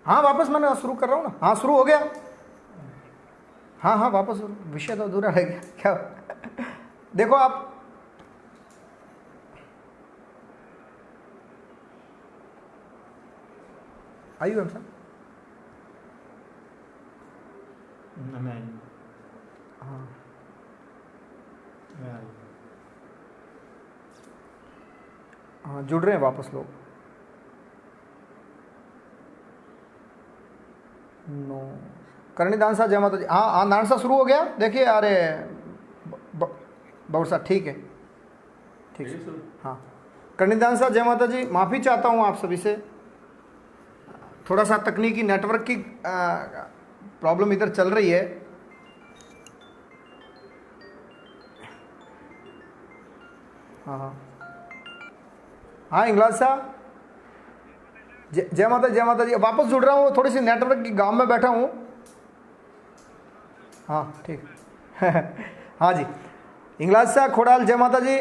हाँ वापस मैंने शुरू कर रहा हूँ ना। हाँ शुरू हो गया। हाँ हाँ वापस, विषय तो अधूरा रह गया क्या। देखो आप, आई यू सर? हाँ हाँ जुड़ रहे हैं वापस लोग। नो करणीदान साहब जय माता जी। हाँ हाँ नारायण साहब शुरू हो गया। देखिए अरे बाबू साहब ठीक है, ठीक है। हाँ करणीदान साहब जय माता जी, माफ़ी चाहता हूँ आप सभी से, थोड़ा सा तकनीकी नेटवर्क की प्रॉब्लम इधर चल रही है। हाँ हाँ हाँ इंगलाज साहब जय माता जय माता जी, वापस जुड़ रहा हूँ, थोड़ी सी नेटवर्क की गांव में बैठा हूँ। हाँ ठीक हाँ जी इंगलाज साहब खोड़ाल जय माता जी।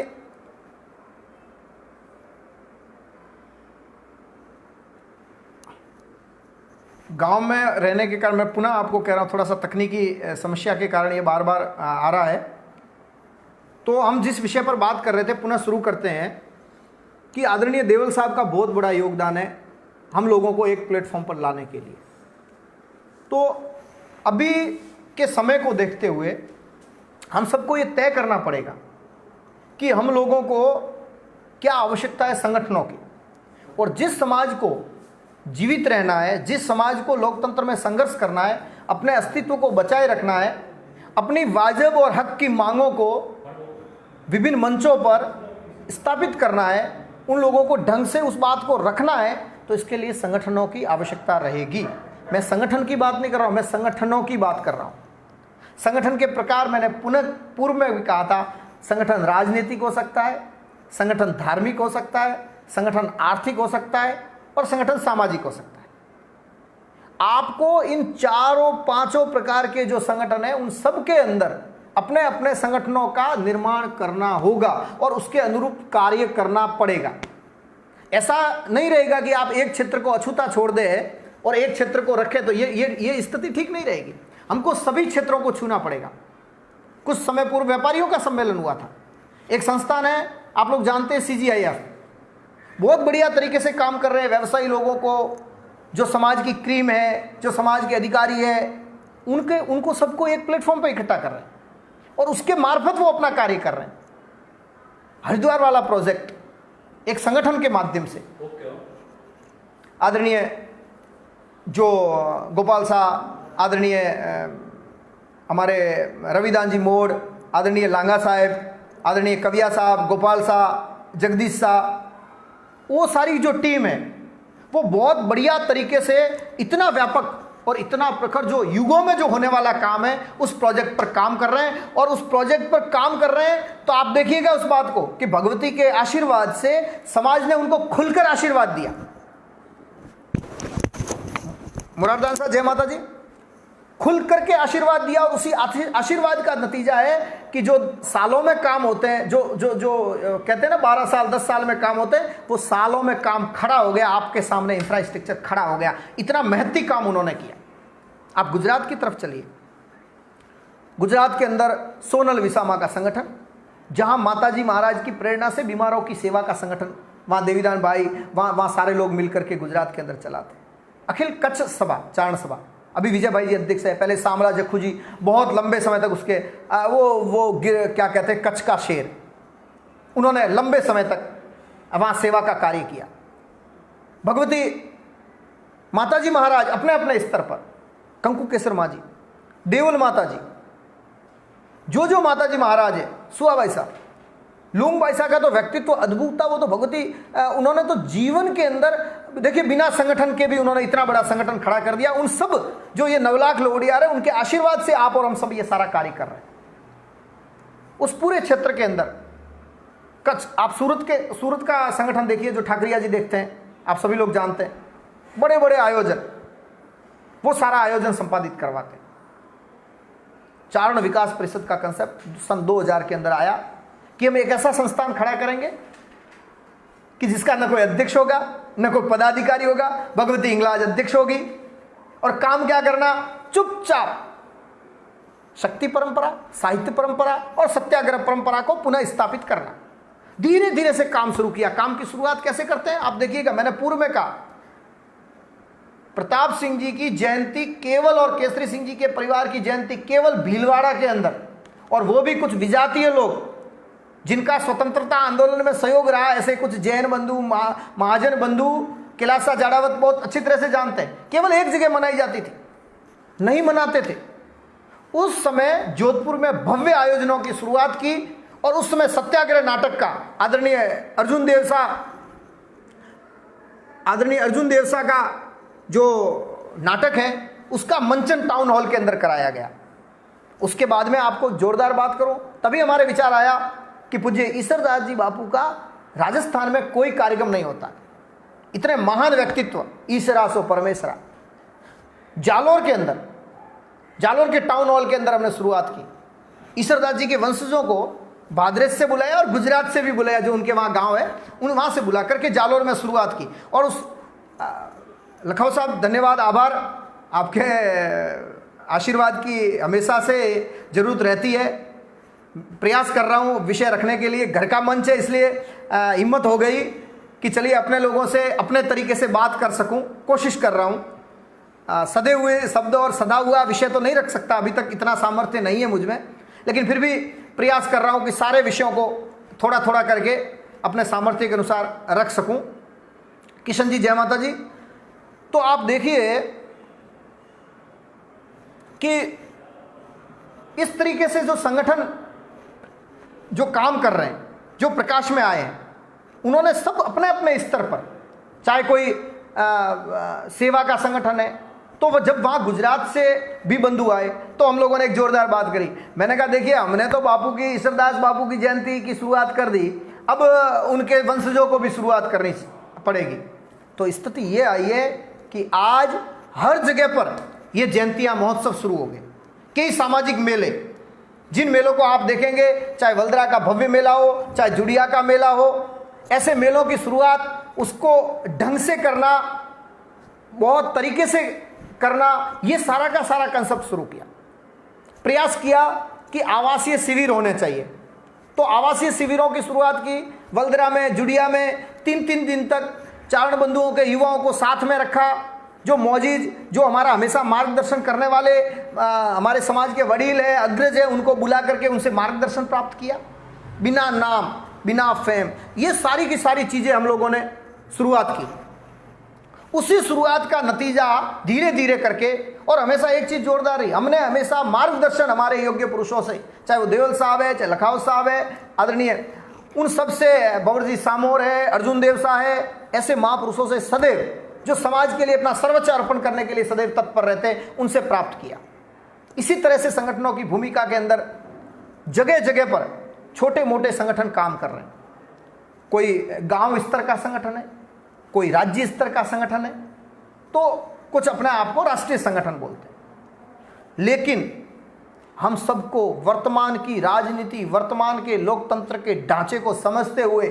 गांव में रहने के कारण मैं पुनः आपको कह रहा हूँ, थोड़ा सा तकनीकी समस्या के कारण ये बार बार आ रहा है। तो हम जिस विषय पर बात कर रहे थे पुनः शुरू करते हैं कि आदरणीय देवल साहब का बहुत बड़ा योगदान है हम लोगों को एक प्लेटफॉर्म पर लाने के लिए। तो अभी के समय को देखते हुए हम सबको ये तय करना पड़ेगा कि हम लोगों को क्या आवश्यकता है संगठनों की, और जिस समाज को जीवित रहना है, जिस समाज को लोकतंत्र में संघर्ष करना है, अपने अस्तित्व को बचाए रखना है, अपनी वाजिब और हक की मांगों को विभिन्न मंचों पर स्थापित करना है, उन लोगों को ढंग से उस बात को रखना है, तो इसके लिए संगठनों की आवश्यकता रहेगी। मैं संगठन की बात नहीं कर रहा हूं, मैं संगठनों की बात कर रहा हूं। संगठन के प्रकार मैंने पूर्व में भी कहा था, संगठन राजनीतिक हो सकता है, संगठन धार्मिक हो सकता है, संगठन आर्थिक हो सकता है और संगठन सामाजिक हो सकता है। आपको इन चारों पांचों प्रकार के जो संगठन है उन सब के अंदर अपने अपने संगठनों का निर्माण करना होगा और उसके अनुरूप कार्य करना पड़ेगा। ऐसा नहीं रहेगा कि आप एक क्षेत्र को अछूता छोड़ दे और एक क्षेत्र को रखें, तो ये स्थिति ठीक नहीं रहेगी। हमको सभी क्षेत्रों को छूना पड़ेगा। कुछ समय पूर्व व्यापारियों का सम्मेलन हुआ था, एक संस्थान है आप लोग जानते हैं CGIF, बहुत बढ़िया तरीके से काम कर रहे हैं। व्यवसायी लोगों को, जो समाज की क्रीम है, जो समाज के अधिकारी है, उनको सबको एक प्लेटफॉर्म पर इकट्ठा कर रहे हैं और उसके मार्फत वो अपना कार्य कर रहे हैं। हरिद्वार वाला प्रोजेक्ट एक संगठन के माध्यम से आदरणीय जो गोपाल साहब, आदरणीय हमारे रविदान जी मोड़, आदरणीय लांगा साहब, आदरणीय कविया साहब, गोपाल साहब, जगदीश साहब, वो सारी जो टीम है वो बहुत बढ़िया तरीके से इतना व्यापक और इतना प्रखर जो युगों में जो होने वाला काम है उस प्रोजेक्ट पर काम कर रहे हैं। और उस प्रोजेक्ट पर काम कर रहे हैं तो आप देखिएगा उस बात को कि भगवती के आशीर्वाद से समाज ने उनको खुलकर आशीर्वाद दिया। मुरारदान साहब जय माता जी, खुल करके आशीर्वाद दिया और उसी आशीर्वाद का नतीजा है कि जो सालों में काम होते हैं, जो कहते हैं ना 12 साल 10 साल में काम होते हैं, वो सालों में काम खड़ा हो गया, आपके सामने इंफ्रास्ट्रक्चर खड़ा हो गया। इतना महती काम उन्होंने किया। आप गुजरात की तरफ चलिए, गुजरात के अंदर सोनल विसामा का संगठन, जहां माताजी महाराज की प्रेरणा से बीमारों की सेवा का संगठन, वहां देवीदान भाई, वहां सारे लोग मिलकर के गुजरात के अंदर चलाते। अखिल कच्छ सभा, चारण सभा, अभी विजय भाई जी अध्यक्ष है, पहले सामला जखू जी बहुत लंबे समय तक उसके वो क्या कहते हैं कच्छ का शेर, उन्होंने लंबे समय तक वहां सेवा का कार्य किया। भगवती माताजी महाराज अपने अपने स्तर पर, कंकु केसर माँ जी, देवल माता जी, जो माताजी महाराज है, सुआ भाई साहब, लूंग भाई साहब का तो व्यक्तित्व अद्भुत था। वो तो भगवती, उन्होंने तो जीवन के अंदर देखिए बिना संगठन के भी उन्होंने इतना बड़ा संगठन खड़ा कर दिया। उन सब जो ये 9 लाख लोग आ रहे हैं उनके आशीर्वाद से आप और हम सब ये सारा कार्य कर रहे हैं। उस पूरे क्षेत्र के अंदर कच्छ, आप सूरत का संगठन देखिए जो ठाकरिया जी देखते हैं, आप सभी लोग जानते हैं, बड़े बड़े आयोजन, वो सारा आयोजन संपादित करवाते हैं। चारण विकास परिषद का कंसेप्ट सन 2000 के अंदर आया कि हम एक ऐसा संस्थान खड़ा करेंगे कि जिसका न कोई अध्यक्ष होगा, न कोई पदाधिकारी होगा। भगवती इंगलाज अध्यक्ष होगी, और काम क्या करना, चुपचाप शक्ति परंपरा, साहित्य परंपरा और सत्याग्रह परंपरा को पुनः स्थापित करना। धीरे धीरे से काम शुरू किया। काम की शुरुआत कैसे करते हैं आप देखिएगा, मैंने पूर्व में कहा प्रताप सिंह जी की जयंती केवल, और केसरी सिंह जी के परिवार की जयंती केवल भीलवाड़ा के अंदर, और वो भी कुछ विजातीय लोग जिनका स्वतंत्रता आंदोलन में सहयोग रहा, ऐसे कुछ जैन बंधु, महाजन बंधु, कैलासा जाड़ावत बहुत अच्छी तरह से जानते हैं, केवल एक जगह मनाई जाती थी, नहीं मनाते थे। उस समय जोधपुर में भव्य आयोजनों की शुरुआत की, और उस समय सत्याग्रह नाटक का आदरणीय अर्जुन देवसा का जो नाटक है उसका मंचन टाउन हॉल के अंदर कराया गया। उसके बाद में आपको जोरदार बात करूं, तभी हमारे विचार आया कि पूज्य ईश्वरदास जी बापू का राजस्थान में कोई कार्यक्रम नहीं होता। इतने महान व्यक्तित्व, ईश्वरा सो परमेश्वरा। जालोर के टाउन हॉल के अंदर हमने शुरुआत की। ईश्वरदास जी के वंशजों को भाद्रेस से बुलाया और गुजरात से भी बुलाया, जो उनके वहाँ गांव है, वहाँ से बुला करके जालोर में शुरुआत की। और उस लखनऊ साहब धन्यवाद, आभार, आपके आशीर्वाद की हमेशा से ज़रूरत रहती है। प्रयास कर रहा हूँ विषय रखने के लिए, घर का मंच है इसलिए हिम्मत हो गई कि चलिए अपने लोगों से अपने तरीके से बात कर सकूँ, कोशिश कर रहा हूँ। सदे हुए शब्द और सदा हुआ विषय तो नहीं रख सकता, अभी तक इतना सामर्थ्य नहीं है मुझ में, लेकिन फिर भी प्रयास कर रहा हूँ कि सारे विषयों को थोड़ा थोड़ा करके अपने सामर्थ्य के अनुसार रख सकूँ। किशन जी, जय माता जी। तो आप देखिए कि इस तरीके से जो संगठन जो काम कर रहे हैं, जो प्रकाश में आए हैं, उन्होंने सब अपने अपने स्तर पर, चाहे कोई सेवा का संगठन है, तो वह जब वहाँ गुजरात से भी बंधु आए तो हम लोगों ने एक जोरदार बात करी। मैंने कहा देखिए हमने तो बापू की, ईश्वरदास बापू की जयंती की शुरुआत कर दी, अब उनके वंशजों को भी शुरुआत करनी पड़ेगी। तो स्थिति ये आई है कि आज हर जगह पर ये जयंतियाँ महोत्सव शुरू हो गए। कई सामाजिक मेले, जिन मेलों को आप देखेंगे, चाहे वल्दरा का भव्य मेला हो, चाहे जुड़िया का मेला हो, ऐसे मेलों की शुरुआत उसको ढंग से करना, बहुत तरीके से करना, ये सारा का सारा कंसेप्ट शुरू किया। प्रयास किया कि आवासीय शिविर होने चाहिए, तो आवासीय शिविरों की शुरुआत की। वल्दरा में, जुड़िया में 3-3 दिन तक चारण बंधुओं के युवाओं को साथ में रखा, जो मौजिज, जो हमारा हमेशा मार्गदर्शन करने वाले हमारे समाज के वडील है, अग्रज है, उनको बुला करके उनसे मार्गदर्शन प्राप्त किया, बिना नाम, बिना फेम, ये सारी की सारी चीज़ें हम लोगों ने शुरुआत की। उसी शुरुआत का नतीजा धीरे धीरे करके, और हमेशा एक चीज़ जोरदार रही, हमने हमेशा मार्गदर्शन हमारे योग्य पुरुषों से, चाहे वो देवल साहब है, चाहे लखाव साहब है आदरणीय, उन सब से, बबर जी सामोर है, अर्जुन देव साहब है, ऐसे महापुरुषों से सदैव, जो समाज के लिए अपना सर्वोच्च अर्पण करने के लिए सदैव तत्पर रहते हैं, उनसे प्राप्त किया। इसी तरह से संगठनों की भूमिका के अंदर जगह जगह पर छोटे मोटे संगठन काम कर रहे हैं। कोई गांव स्तर का संगठन है, कोई राज्य स्तर का संगठन है, तो कुछ अपने आप को राष्ट्रीय संगठन बोलते हैं। लेकिन हम सबको वर्तमान की राजनीति, वर्तमान के लोकतंत्र के ढांचे को समझते हुए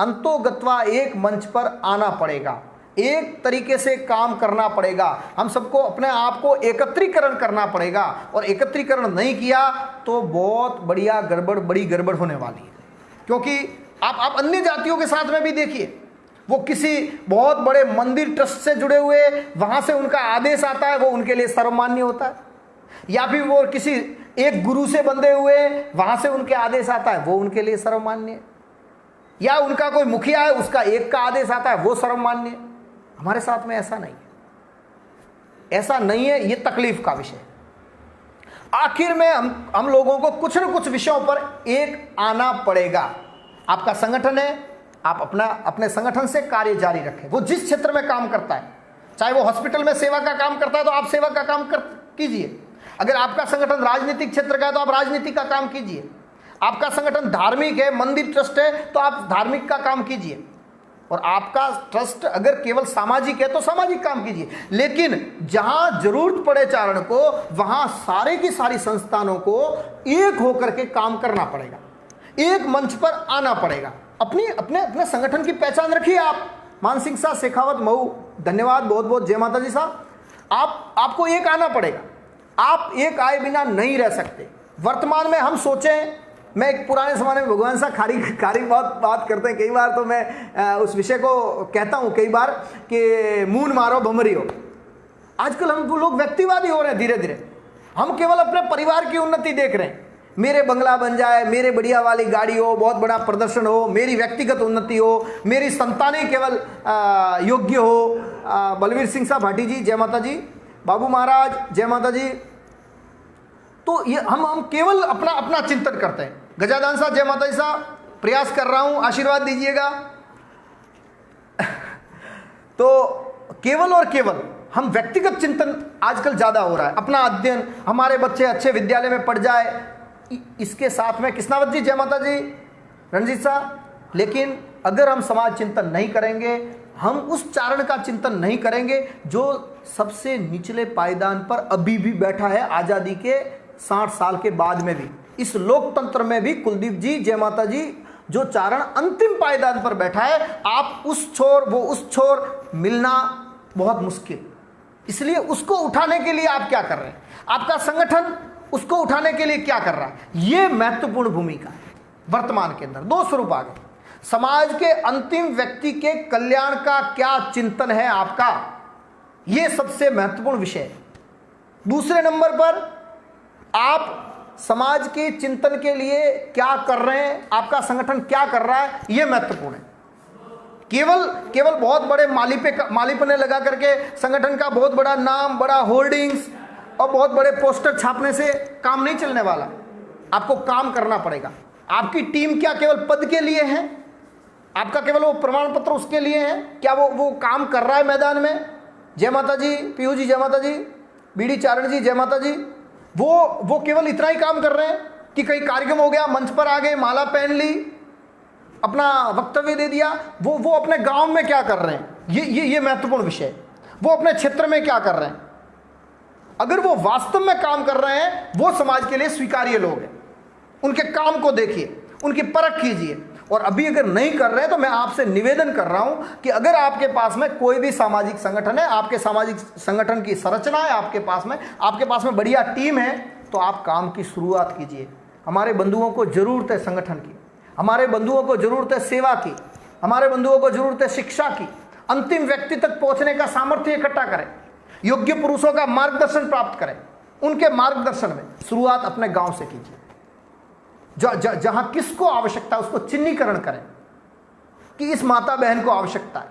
अंतोगत्वा एक मंच पर आना पड़ेगा, एक तरीके से काम करना पड़ेगा। हम सबको अपने आप को एकत्रीकरण करना पड़ेगा, और एकत्रीकरण नहीं किया तो बहुत बड़ी गड़बड़ होने वाली है। क्योंकि आप अन्य जातियों के साथ में भी देखिए, वो किसी बहुत बड़े मंदिर ट्रस्ट से जुड़े हुए, वहां से उनका आदेश आता है, वो उनके लिए सर्वमान्य होता है, या फिर वो किसी एक गुरु से बंधे हुए, वहां से उनके आदेश आता है, वो उनके लिए सर्वमान्य है, या उनका कोई मुखिया है, उसका एक का आदेश आता है, वो सर्वमान्य है। हमारे साथ में ऐसा नहीं है, ऐसा नहीं है, ये तकलीफ का विषय। आखिर में हम लोगों को कुछ न कुछ विषयों पर एक आना पड़ेगा। आपका संगठन है, आप अपने संगठन से कार्य जारी रखें। वो जिस क्षेत्र में काम करता है, चाहे वो हॉस्पिटल में सेवा का काम करता है तो आप सेवा का काम कीजिए। अगर आपका संगठन राजनीतिक क्षेत्र का है तो आप राजनीति का काम कीजिए। आपका संगठन धार्मिक है, मंदिर ट्रस्ट है, तो आप धार्मिक का काम कीजिए। और आपका ट्रस्ट अगर केवल सामाजिक है तो सामाजिक काम कीजिए। लेकिन जहां जरूरत पड़े चारण को, वहां सारे की सारी संस्थानों को एक होकर के काम करना पड़ेगा, एक मंच पर आना पड़ेगा। अपने संगठन की पहचान रखिए आप। मान सिंह साहब, शेखावत मऊ, धन्यवाद बहुत बहुत, जय माता जी साहब। आपको एक आना पड़ेगा, आप एक आए बिना नहीं रह सकते। वर्तमान में हम सोचें, मैं एक पुराने ज़माने में भगवान साहब खारी बहुत बात करते हैं, कई बार तो मैं उस विषय को कहता हूँ कई बार कि मून मारो भमरी हो। आजकल हम वो लोग व्यक्तिवादी हो रहे हैं धीरे धीरे, हम केवल अपने परिवार की उन्नति देख रहे हैं। मेरे बंगला बन जाए, मेरे बढ़िया वाली गाड़ी हो, बहुत बड़ा प्रदर्शन हो, मेरी व्यक्तिगत उन्नति हो, मेरी संतानें केवल योग्य हो। बलवीर सिंह साहब भाटी जी जय माता जी, बाबू महाराज जय माता जी। तो ये हम केवल अपना अपना चिंतन करते हैं। गजादान साहब जय माता जी साहब, प्रयास कर रहा हूं, आशीर्वाद दीजिएगा। तो केवल और केवल हम व्यक्तिगत चिंतन आजकल ज्यादा हो रहा है, अपना अध्ययन, हमारे बच्चे अच्छे विद्यालय में पढ़ जाए, इसके साथ में कृष्णावत जी जय माता जी, रणजीत साहब। लेकिन अगर हम समाज चिंतन नहीं करेंगे, हम उस चारण का चिंतन नहीं करेंगे जो सबसे निचले पायदान पर अभी भी बैठा है, आजादी के 60 साल के बाद में भी, इस लोकतंत्र में भी कुलदीप जी जय माता जी, जो चारण अंतिम पायदान पर बैठा है, आप उस छोर वो उस छोर, मिलना बहुत मुश्किल। इसलिए उसको उठाने के लिए आप क्या कर रहे हैं, आपका संगठन उसको उठाने के लिए क्या कर रहा है, यह महत्वपूर्ण भूमिका है। वर्तमान के अंदर दो स्वरूप आ गए, समाज के अंतिम व्यक्ति के कल्याण का क्या चिंतन है आपका, यह सबसे महत्वपूर्ण विषय है। दूसरे नंबर पर आप समाज के चिंतन के लिए क्या कर रहे हैं, आपका संगठन क्या कर रहा है, यह महत्वपूर्ण है। केवल बहुत बड़े मालीपने लगा करके संगठन का बहुत बड़ा नाम, बड़ा होर्डिंग्स और बहुत बड़े पोस्टर छापने से काम नहीं चलने वाला। आपको काम करना पड़ेगा। आपकी टीम क्या केवल पद के लिए है, आपका केवल वो प्रमाण पत्र उसके लिए है, क्या वो काम कर रहा है मैदान में? जय माता जी, पीयू जी जय माता जी, बीडी चारण जी जय माता जी। वो केवल इतना ही काम कर रहे हैं कि कहीं कार्यक्रम हो गया, मंच पर आ गए, माला पहन ली, अपना वक्तव्य दे दिया। वो अपने गांव में क्या कर रहे हैं, ये महत्वपूर्ण विषय है। वो अपने क्षेत्र में क्या कर रहे हैं, अगर वो वास्तव में काम कर रहे हैं, वो समाज के लिए स्वीकार्य लोग हैं। उनके काम को देखिए, उनकी परख कीजिए। और अभी अगर नहीं कर रहे हैं तो मैं आपसे निवेदन कर रहा हूं कि अगर आपके पास में कोई भी सामाजिक संगठन है, आपके सामाजिक संगठन की संरचना है, आपके पास में बढ़िया टीम है, तो आप काम की शुरुआत कीजिए। हमारे बंधुओं को जरूरत है संगठन की, हमारे बंधुओं को जरूरत है सेवा की, हमारे बंधुओं को जरूरत है शिक्षा की। अंतिम व्यक्ति तक पहुंचने का सामर्थ्य इकट्ठा करें, योग्य पुरुषों का मार्गदर्शन प्राप्त करें। उनके मार्गदर्शन में शुरुआत अपने गांव से कीजिए। जहां किसको आवश्यकता है उसको चिन्हीकरण करें कि इस माता बहन को आवश्यकता है,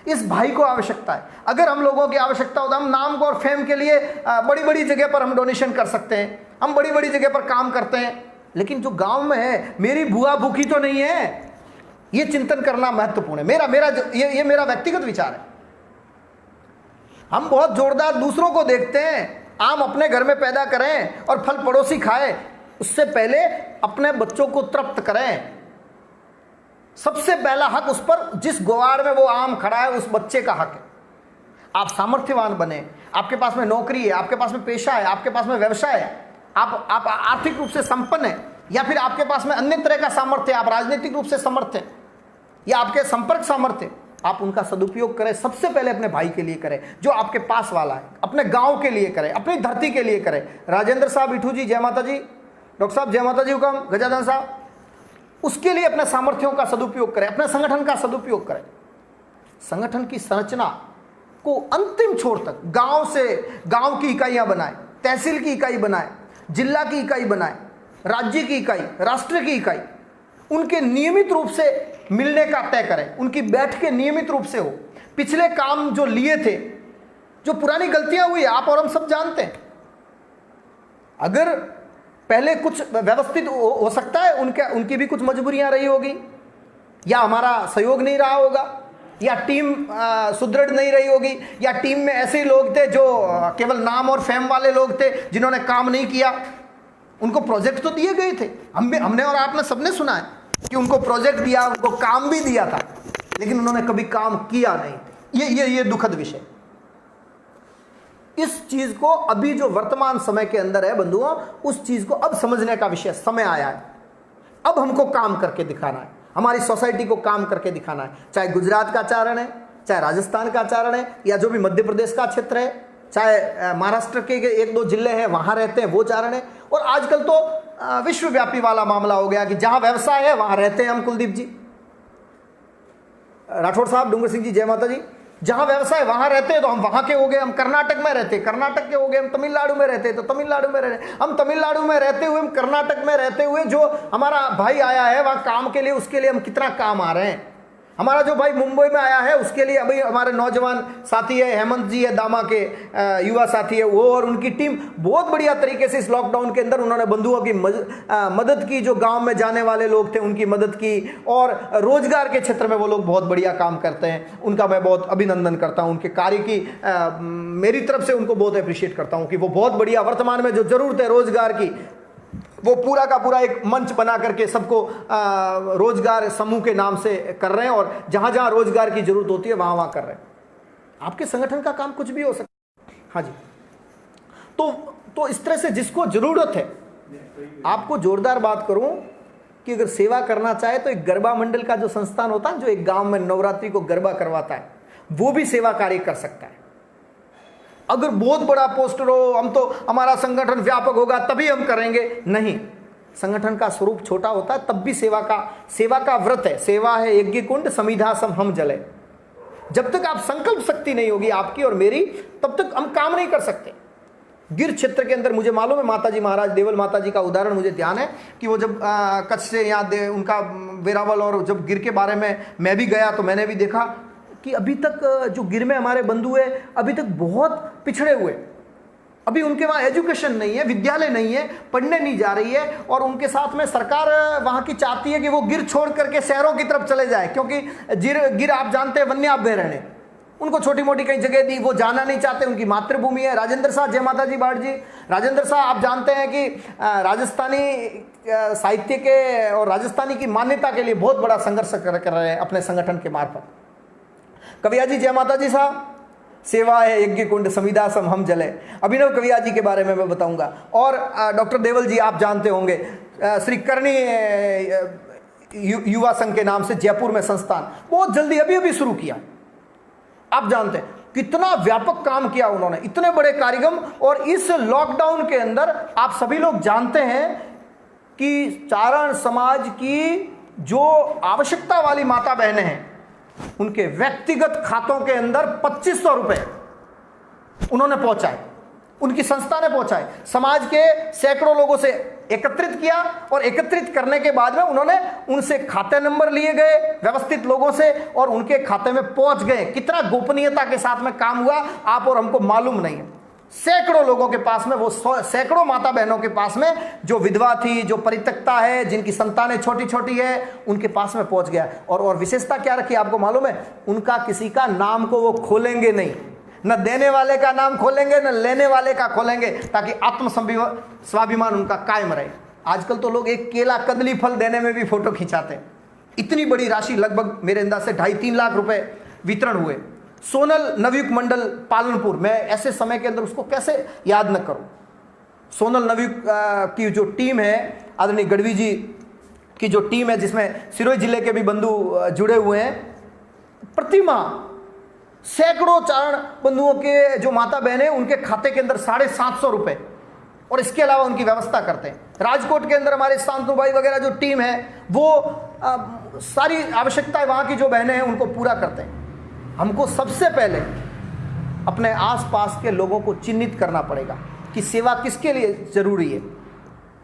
इस भाई को आवश्यकता है। अगर हम लोगों की आवश्यकता हो तो हम नाम को और फेम के लिए बड़ी बड़ी जगह पर हम डोनेशन कर सकते हैं, हम बड़ी बड़ी जगह पर काम करते हैं। लेकिन जो गांव में है, मेरी बुआ भूखी तो नहीं है, यह चिंतन करना महत्वपूर्ण है। ये मेरा व्यक्तिगत विचार है। हम बहुत जोरदार दूसरों को देखते हैं, आम अपने घर में पैदा करें और फल पड़ोसी खाए, उससे पहले अपने बच्चों को तृप्त करें। सबसे पहला हक उस पर, जिस ग्वार में वो आम खड़ा है, उस बच्चे का हक है। आप सामर्थ्यवान बने, आपके पास में नौकरी है, आपके पास में पेशा है, आपके पास में व्यवसाय है, आप आर्थिक रूप से संपन्न है, या फिर आपके पास में अन्य तरह का सामर्थ्य है, आप राजनीतिक रूप से समर्थ हैं, या आपके संपर्क सामर्थ्य, आप उनका सदुपयोग करें। सबसे पहले अपने भाई के लिए करें, जो आपके पास वाला है, अपने गांव के लिए करें, अपनी धरती के लिए करें। राजेंद्र साहब इठू जी जय माता जी, डॉक्टर साहब जय माता जी हुकम, गजानन साहब, उसके लिए अपने सामर्थ्यों का सदुपयोग करें, अपने संगठन का सदुपयोग करें। संगठन की संरचना को अंतिम छोर तक गांव की इकाइयां बनाएं, तहसील की इकाई बनाएं, जिला की इकाई बनाएं, राज्य की इकाई, राष्ट्र की इकाई। उनके नियमित रूप से मिलने का तय करें, उनकी बैठकें नियमित रूप से हो। पिछले काम जो लिए थे, जो पुरानी गलतियां हुई, आप और हम सब जानते हैं। अगर पहले कुछ व्यवस्थित हो सकता है, उनकी भी कुछ मजबूरियां रही होगी, या हमारा सहयोग नहीं रहा होगा, या टीम सुदृढ़ नहीं रही होगी, या टीम में ऐसे ही लोग थे जो केवल नाम और फेम वाले लोग थे, जिन्होंने काम नहीं किया। उनको प्रोजेक्ट तो दिए गए थे, हमने और आपने सबने सुना है कि उनको प्रोजेक्ट दिया, उनको काम भी दिया था, लेकिन उन्होंने कभी काम किया नहीं। ये दुखद विषय। इस चीज को अभी जो वर्तमान समय के अंदर है बंधुओं, उस चीज को अब समझने का विषय समय आया है। अब हमको काम करके दिखाना है, हमारी सोसाइटी को काम करके दिखाना है। चाहे गुजरात का आचरण है, चाहे राजस्थान का आचरण है, या जो भी मध्य प्रदेश का क्षेत्र है, चाहे महाराष्ट्र के एक दो जिले हैं वहाँ रहते हैं वो चारण है, और आजकल तो विश्वव्यापी वाला मामला हो गया कि जहाँ व्यवसाय है वहाँ रहते हैं हम। कुलदीप जी, राठौड़ साहब, डूंगर सिंह जी, जय माता जी, जहां व्यवसाय वहां रहते हैं तो हम वहां के हो गए। हम कर्नाटक में रहते, कर्नाटक के हो गए। हम तमिलनाडु में रहते तो तमिलनाडु में रहते। हम तमिलनाडु में रहते हुए, हम कर्नाटक में रहते हुए, जो हमारा भाई आया है वहां काम के लिए, उसके लिए हम कितना काम आ रहे हैं। हमारा जो भाई मुंबई में आया है उसके लिए अभी हमारे नौजवान साथी है, हेमंत जी है, दामा के युवा साथी है, वो और उनकी टीम बहुत बढ़िया तरीके से इस लॉकडाउन के अंदर उन्होंने बंधुओं की मदद की। जो गांव में जाने वाले लोग थे उनकी मदद की, और रोजगार के क्षेत्र में वो लोग बहुत बढ़िया काम करते हैं। उनका मैं बहुत अभिनंदन करता हूं, उनके कार्य की मेरी तरफ से उनको बहुत अप्रिशिएट करता हूं कि वो बहुत बढ़िया वर्तमान में जो जरूरत है रोजगार की, वो पूरा का पूरा एक मंच बना करके सबको रोजगार समूह के नाम से कर रहे हैं, और जहां जहां रोजगार की जरूरत होती है वहां वहां कर रहे हैं। आपके संगठन का काम कुछ भी हो सकता है। हाँ जी, तो इस तरह से जिसको जरूरत है, आपको जोरदार बात करूं कि अगर सेवा करना चाहे तो एक गरबा मंडल का जो संस्थान होता है, जो एक गांव में नवरात्रि को गरबा करवाता है, वो भी सेवा कार्य कर सकता है। अगर बहुत बड़ा पोस्टर हो, हम तो हमारा संगठन व्यापक होगा तभी हम करेंगे, नहीं। संगठन का स्वरूप छोटा होता है तब भी सेवा का व्रत है। सेवा है यज्ञ कुंड समिधा सम हम जले। जब तक आप संकल्प शक्ति नहीं होगी आपकी और मेरी, तब तक हम काम नहीं कर सकते। गिर क्षेत्र के अंदर मुझे मालूम है, माताजी महाराज देवल माता जी का उदाहरण मुझे ध्यान है कि वो जब कच्छ से यहाँ उनका वेरावल, और जब गिर के बारे में मैं भी गया तो मैंने भी देखा कि अभी तक जो गिर में हमारे बंधु है अभी तक बहुत पिछड़े हुए। अभी उनके वहाँ एजुकेशन नहीं है, विद्यालय नहीं है, पढ़ने नहीं जा रही है, और उनके साथ में सरकार वहाँ की चाहती है कि वो गिर छोड़ करके शहरों की तरफ चले जाए, क्योंकि गिर आप जानते हैं वन्य अभ्यारण्य, उनको छोटी मोटी कई जगह दी, वो जाना नहीं चाहते, उनकी मातृभूमि है। राजेंद्र शाह, जय माता जी बाट जी, राजेंद्र शाह आप जानते हैं कि राजस्थानी साहित्य के और राजस्थानी की मान्यता के लिए बहुत बड़ा संघर्ष कर रहे हैं अपने संगठन के मार्फत। कविया जी, जय माता जी साहब, सेवा है यज्ञ कुंड समिधा सम हम जले, अभिनव कविया जी के बारे में मैं बताऊंगा। और डॉक्टर देवल जी आप जानते होंगे, श्री करणी युवा संघ के नाम से जयपुर में संस्थान बहुत जल्दी अभी शुरू किया। आप जानते हैं कितना व्यापक काम किया उन्होंने, इतने बड़े कार्यक्रम। और इस लॉकडाउन के अंदर आप सभी लोग जानते हैं कि चारण समाज की जो आवश्यकता वाली माता बहनें हैं, उनके व्यक्तिगत खातों के अंदर 2500 रुपए उन्होंने पहुंचाए, उनकी संस्था ने पहुंचाए। समाज के सैकड़ों लोगों से एकत्रित किया, और एकत्रित करने के बाद में उन्होंने उनसे खाते नंबर लिए गए व्यवस्थित लोगों से, और उनके खाते में पहुंच गए। कितना गोपनीयता के साथ में काम हुआ आप और हमको मालूम नहीं है। सैकड़ों लोगों के पास में, वो सैकड़ों माता बहनों के पास में, जो विधवा थी, जो परित्यक्ता है, जिनकी संतानें छोटी छोटी है, उनके पास में पहुंच गया। और विशेषता क्या रखी आपको मालूम है? उनका किसी का नाम को वो खोलेंगे नहीं, न देने वाले का नाम खोलेंगे न लेने वाले का खोलेंगे, ताकि आत्म स्वाभिमान उनका कायम रहे। आजकल तो लोग एक केला कदली फल देने में भी फोटो खिंचाते हैं। इतनी बड़ी राशि, लगभग मेरे अंदाज से 2.5-3 लाख रुपए वितरण हुए। सोनल नवयुग मंडल पालनपुर, मैं ऐसे समय के अंदर उसको कैसे याद न करूं। सोनल नवयुग की जो टीम है, आदरणीय गढ़वी जी की जो टीम है, जिसमें सिरोही जिले के भी बंधु जुड़े हुए हैं, प्रतिमाह सैकड़ों चारण बंधुओं के जो माता बहनें, उनके खाते के अंदर 750 रुपए, और इसके अलावा उनकी व्यवस्था करते हैं। राजकोट के अंदर हमारे शांतनु भाई वगैरह जो टीम है, वो सारी आवश्यकताएं वहां की जो बहनें हैं उनको पूरा करते हैं। हमको सबसे पहले अपने आसपास के लोगों को चिन्हित करना पड़ेगा कि सेवा किसके लिए जरूरी है।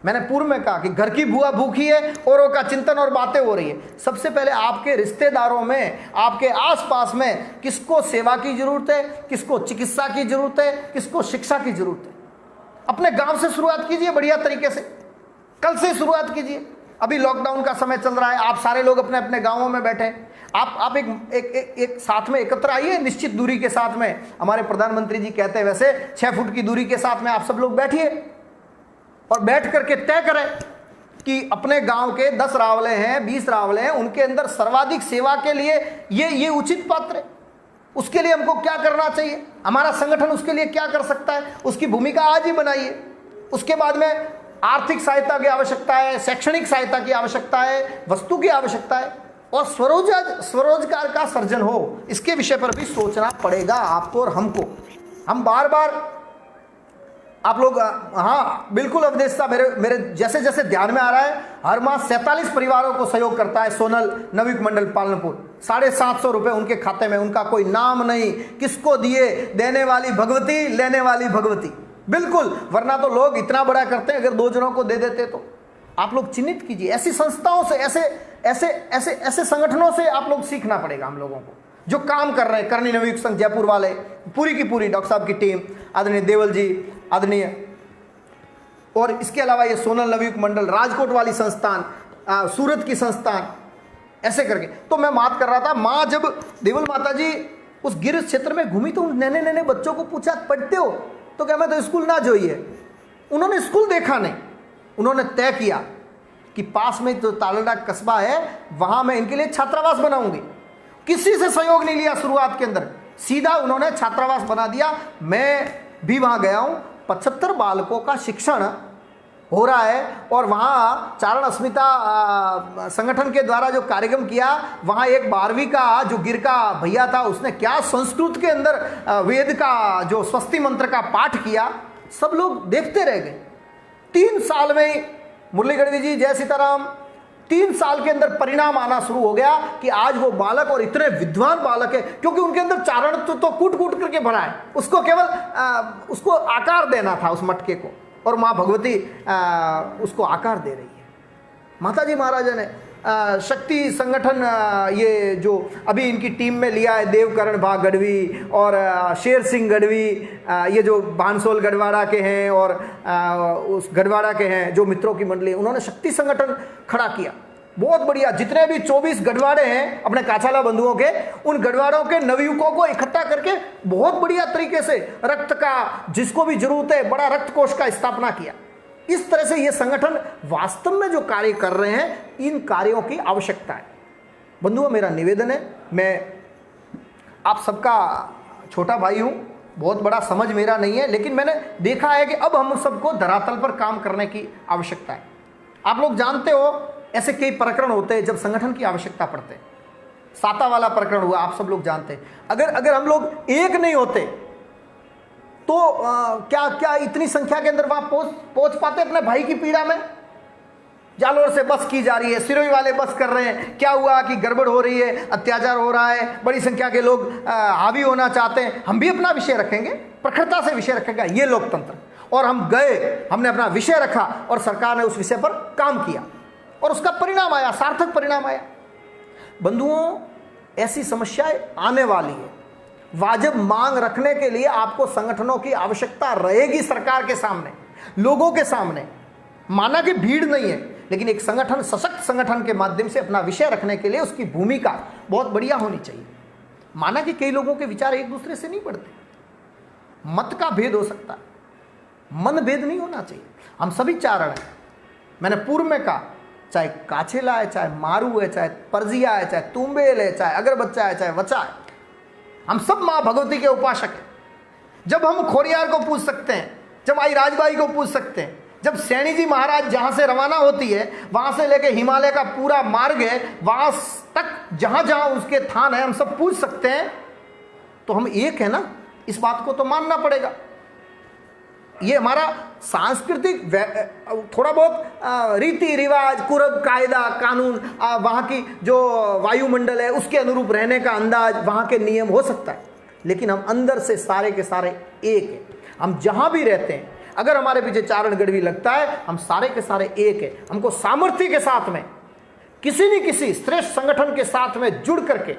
मैंने पूर्व में कहा कि घर की बुआ भूखी है, औरों का चिंतन और बातें हो रही है। सबसे पहले आपके रिश्तेदारों में, आपके आसपास में किसको सेवा की जरूरत है, किसको चिकित्सा की जरूरत है, किसको शिक्षा की जरूरत है। अपने गांव से शुरुआत कीजिए बढ़िया तरीके से, कल से शुरुआत कीजिए। अभी लॉकडाउन का समय चल रहा है, आप सारे लोग अपने अपने गांवों में बैठे हैं। आप एक साथ में एकत्र आइए, निश्चित दूरी के साथ में। हमारे प्रधानमंत्री जी कहते हैं वैसे 6 फुट की दूरी के साथ में आप सब लोग बैठिए, और बैठ करके तय करें कि अपने गांव के 10 रावले हैं, 20 रावले हैं, उनके अंदर सर्वाधिक सेवा के लिए ये उचित पात्र है। उसके लिए हमको क्या करना चाहिए, हमारा संगठन उसके लिए क्या कर सकता है, उसकी भूमिका आज ही बनाइए। उसके बाद में आर्थिक सहायता की आवश्यकता है, शैक्षणिक सहायता की आवश्यकता है, वस्तु की आवश्यकता है, और स्वरोजगार का सर्जन हो, इसके विषय पर भी सोचना पड़ेगा आपको और हमको। हम बार बार आप लोग, हाँ बिल्कुल अवधेश साहब, मेरे जैसे जैसे ध्यान में आ रहा है, हर माह 47 परिवारों को सहयोग करता है सोनल नवयुग मंडल पालनपुर। 750 रुपए उनके खाते में, उनका कोई नाम नहीं, किसको दिए, देने वाली भगवती, लेने वाली भगवती, बिल्कुल। वरना तो लोग इतना बड़ा करते हैं, अगर 2 जनों को दे देते तो। आप लोग चिन्हित कीजिए, ऐसी संस्थाओं से, ऐसे संगठनों से आप लोग सीखना पड़ेगा हम लोगों को, जो काम कर रहे हैं। करणी नवयुग संघ जयपुर वाले, पूरी की पूरी डॉक्टर साहब की टीम, आदरणीय देवल जी, आदरणीय, और इसके अलावा ये सोनल नवयुग मंडल, राजकोट वाली संस्थान, सूरत की संस्थान, ऐसे करके। तो मैं बात कर रहा था, माँ जब देवल माता जी उस गिर क्षेत्र में घूमी तो उन नैने नैने बच्चों को पूछा, पढ़ते हो? तो क्या मैं तो स्कूल ना जोइए। उन्होंने स्कूल देखा नहीं, उन्होंने तय किया कि पास में जो तालड़ा कस्बा है वहां मैं इनके लिए छात्रावास बनाऊंगी। किसी से सहयोग नहीं लिया शुरुआत के अंदर, सीधा उन्होंने छात्रावास बना दिया। मैं भी वहां गया हूं, 75 बालकों का शिक्षण हो रहा है। और वहाँ चारण अस्मिता संगठन के द्वारा जो कार्यक्रम किया, वहाँ एक 12वीं का जो गिर का भैया था, उसने क्या संस्कृत के अंदर वेद का जो स्वस्ति मंत्र का पाठ किया, सब लोग देखते रह गए। 3 साल में, मुरली गढ़वी जी जय सीताराम, 3 साल के अंदर परिणाम आना शुरू हो गया कि आज वो बालक, और इतने विद्वान बालक है, क्योंकि उनके अंदर चारण तो कूट कूट करके भरा है, उसको केवल उसको आकार देना था उस मटके को, और माँ भगवती उसको आकार दे रही है। माता जी महाराजा ने शक्ति संगठन, ये जो अभी इनकी टीम में लिया है, देवकरण भा गढ़वी और शेर सिंह गढ़वी, ये जो बानसोल गढ़वाड़ा के हैं और उस गढ़वाड़ा के हैं जो मित्रों की मंडली, उन्होंने शक्ति संगठन खड़ा किया। बहुत बढ़िया। जितने भी 24 गढ़वाड़े हैं अपने काछाला बंधुओं के, उन गढ़वाड़ों के नवयुवकों को इकट्ठा करके बहुत बढ़िया तरीके से रक्त का, जिसको भी जरूरत है, बड़ा रक्त कोष का स्थापना किया। इस तरह से ये संगठन वास्तव में जो कार्य कर रहे हैं, इन कार्यों की आवश्यकता है। बंधुओं, मेरा निवेदन है, मैं आप सबका छोटा भाई हूं, बहुत बड़ा समझ मेरा नहीं है, लेकिन मैंने देखा है कि अब हम सबको धरातल पर काम करने की आवश्यकता है। आप लोग जानते हो, ऐसे कई प्रकरण होते हैं जब संगठन की आवश्यकता पड़ते है। साता वाला प्रकरण हुआ, आप सब लोग जानते हैं। अगर हम लोग एक नहीं होते तो क्या इतनी संख्या के अंदर वहां पहुंच पाते अपने भाई की पीड़ा में? जालोर से बस की जा रही है, सिरोही वाले बस कर रहे हैं, क्या हुआ कि गड़बड़ हो रही है, अत्याचार हो रहा है, बड़ी संख्या के लोग हावी होना चाहते हैं। हम भी अपना विषय रखेंगे, प्रखरता से विषय रखेगा, ये लोकतंत्र। और हम गए, हमने अपना विषय रखा और सरकार ने उस विषय पर काम किया और उसका परिणाम आया, सार्थक परिणाम आया। बंधुओं, ऐसी समस्याएं आने वाली है। वाजिब मांग रखने के लिए आपको संगठनों की आवश्यकता रहेगी, सरकार के सामने, लोगों के सामने। माना कि भीड़ नहीं है, लेकिन एक संगठन, सशक्त संगठन के माध्यम से अपना विषय रखने के लिए उसकी भूमिका बहुत बढ़िया होनी चाहिए। माना कि कई लोगों के विचार एक दूसरे से नहीं पड़ते, मत का भेद हो सकता है, मन भेद नहीं होना चाहिए। हम सभी चारण हैं। मैंने पूर्व में कहा, चाहे काछेला है, चाहे मारू है, चाहे परजिया है, चाहे तुम्बेल है, चाहे अगरबच्चा है, चाहे वचा है, हम सब माँ भगवती के उपासक हैं। जब हम खोरियार को पूछ सकते हैं, जब आई राजबाई को पूछ सकते हैं, जब सैनी जी महाराज जहां से रवाना होती है, वहां से लेके हिमालय का पूरा मार्ग है, वहां तक जहां जहां उसके थान है, हम सब पूछ सकते हैं, तो हम एक है ना। इस बात को तो मानना पड़ेगा। ये हमारा सांस्कृतिक थोड़ा बहुत रीति रिवाज, कुरब, कायदा, कानून, वहाँ की जो वायुमंडल है उसके अनुरूप रहने का अंदाज, वहाँ के नियम हो सकता है, लेकिन हम अंदर से सारे के सारे एक हैं। हम जहाँ भी रहते हैं, अगर हमारे पीछे चारण गढ़वी लगता है, हम सारे के सारे एक हैं। हमको सामर्थ्य के साथ में, किसी न किसी श्रेष्ठ संगठन के साथ में जुड़ करके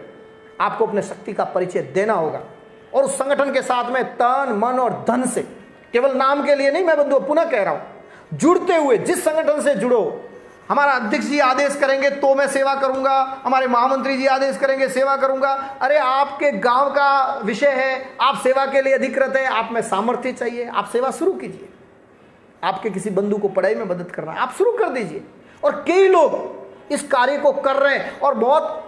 आपको अपने शक्ति का परिचय देना होगा। और उस संगठन के साथ में तन, मन और धन से, केवल नाम के लिए नहीं, मैं बंधुओं पुनः कह रहा हूं, जुड़ते हुए जिस संगठन से जुड़ो, हमारा अध्यक्ष जी आदेश करेंगे तो मैं सेवा करूंगा, हमारे महामंत्री जी आदेश करेंगे सेवा करूंगा। अरे आपके गांव का विषय है, आप सेवा के लिए अधिकृत है, आप में सामर्थ्य चाहिए, आप सेवा शुरू कीजिए। आपके किसी बंधु को पढ़ाई में मदद करना, आप शुरू कर दीजिए। और कई लोग इस कार्य को कर रहे हैं और बहुत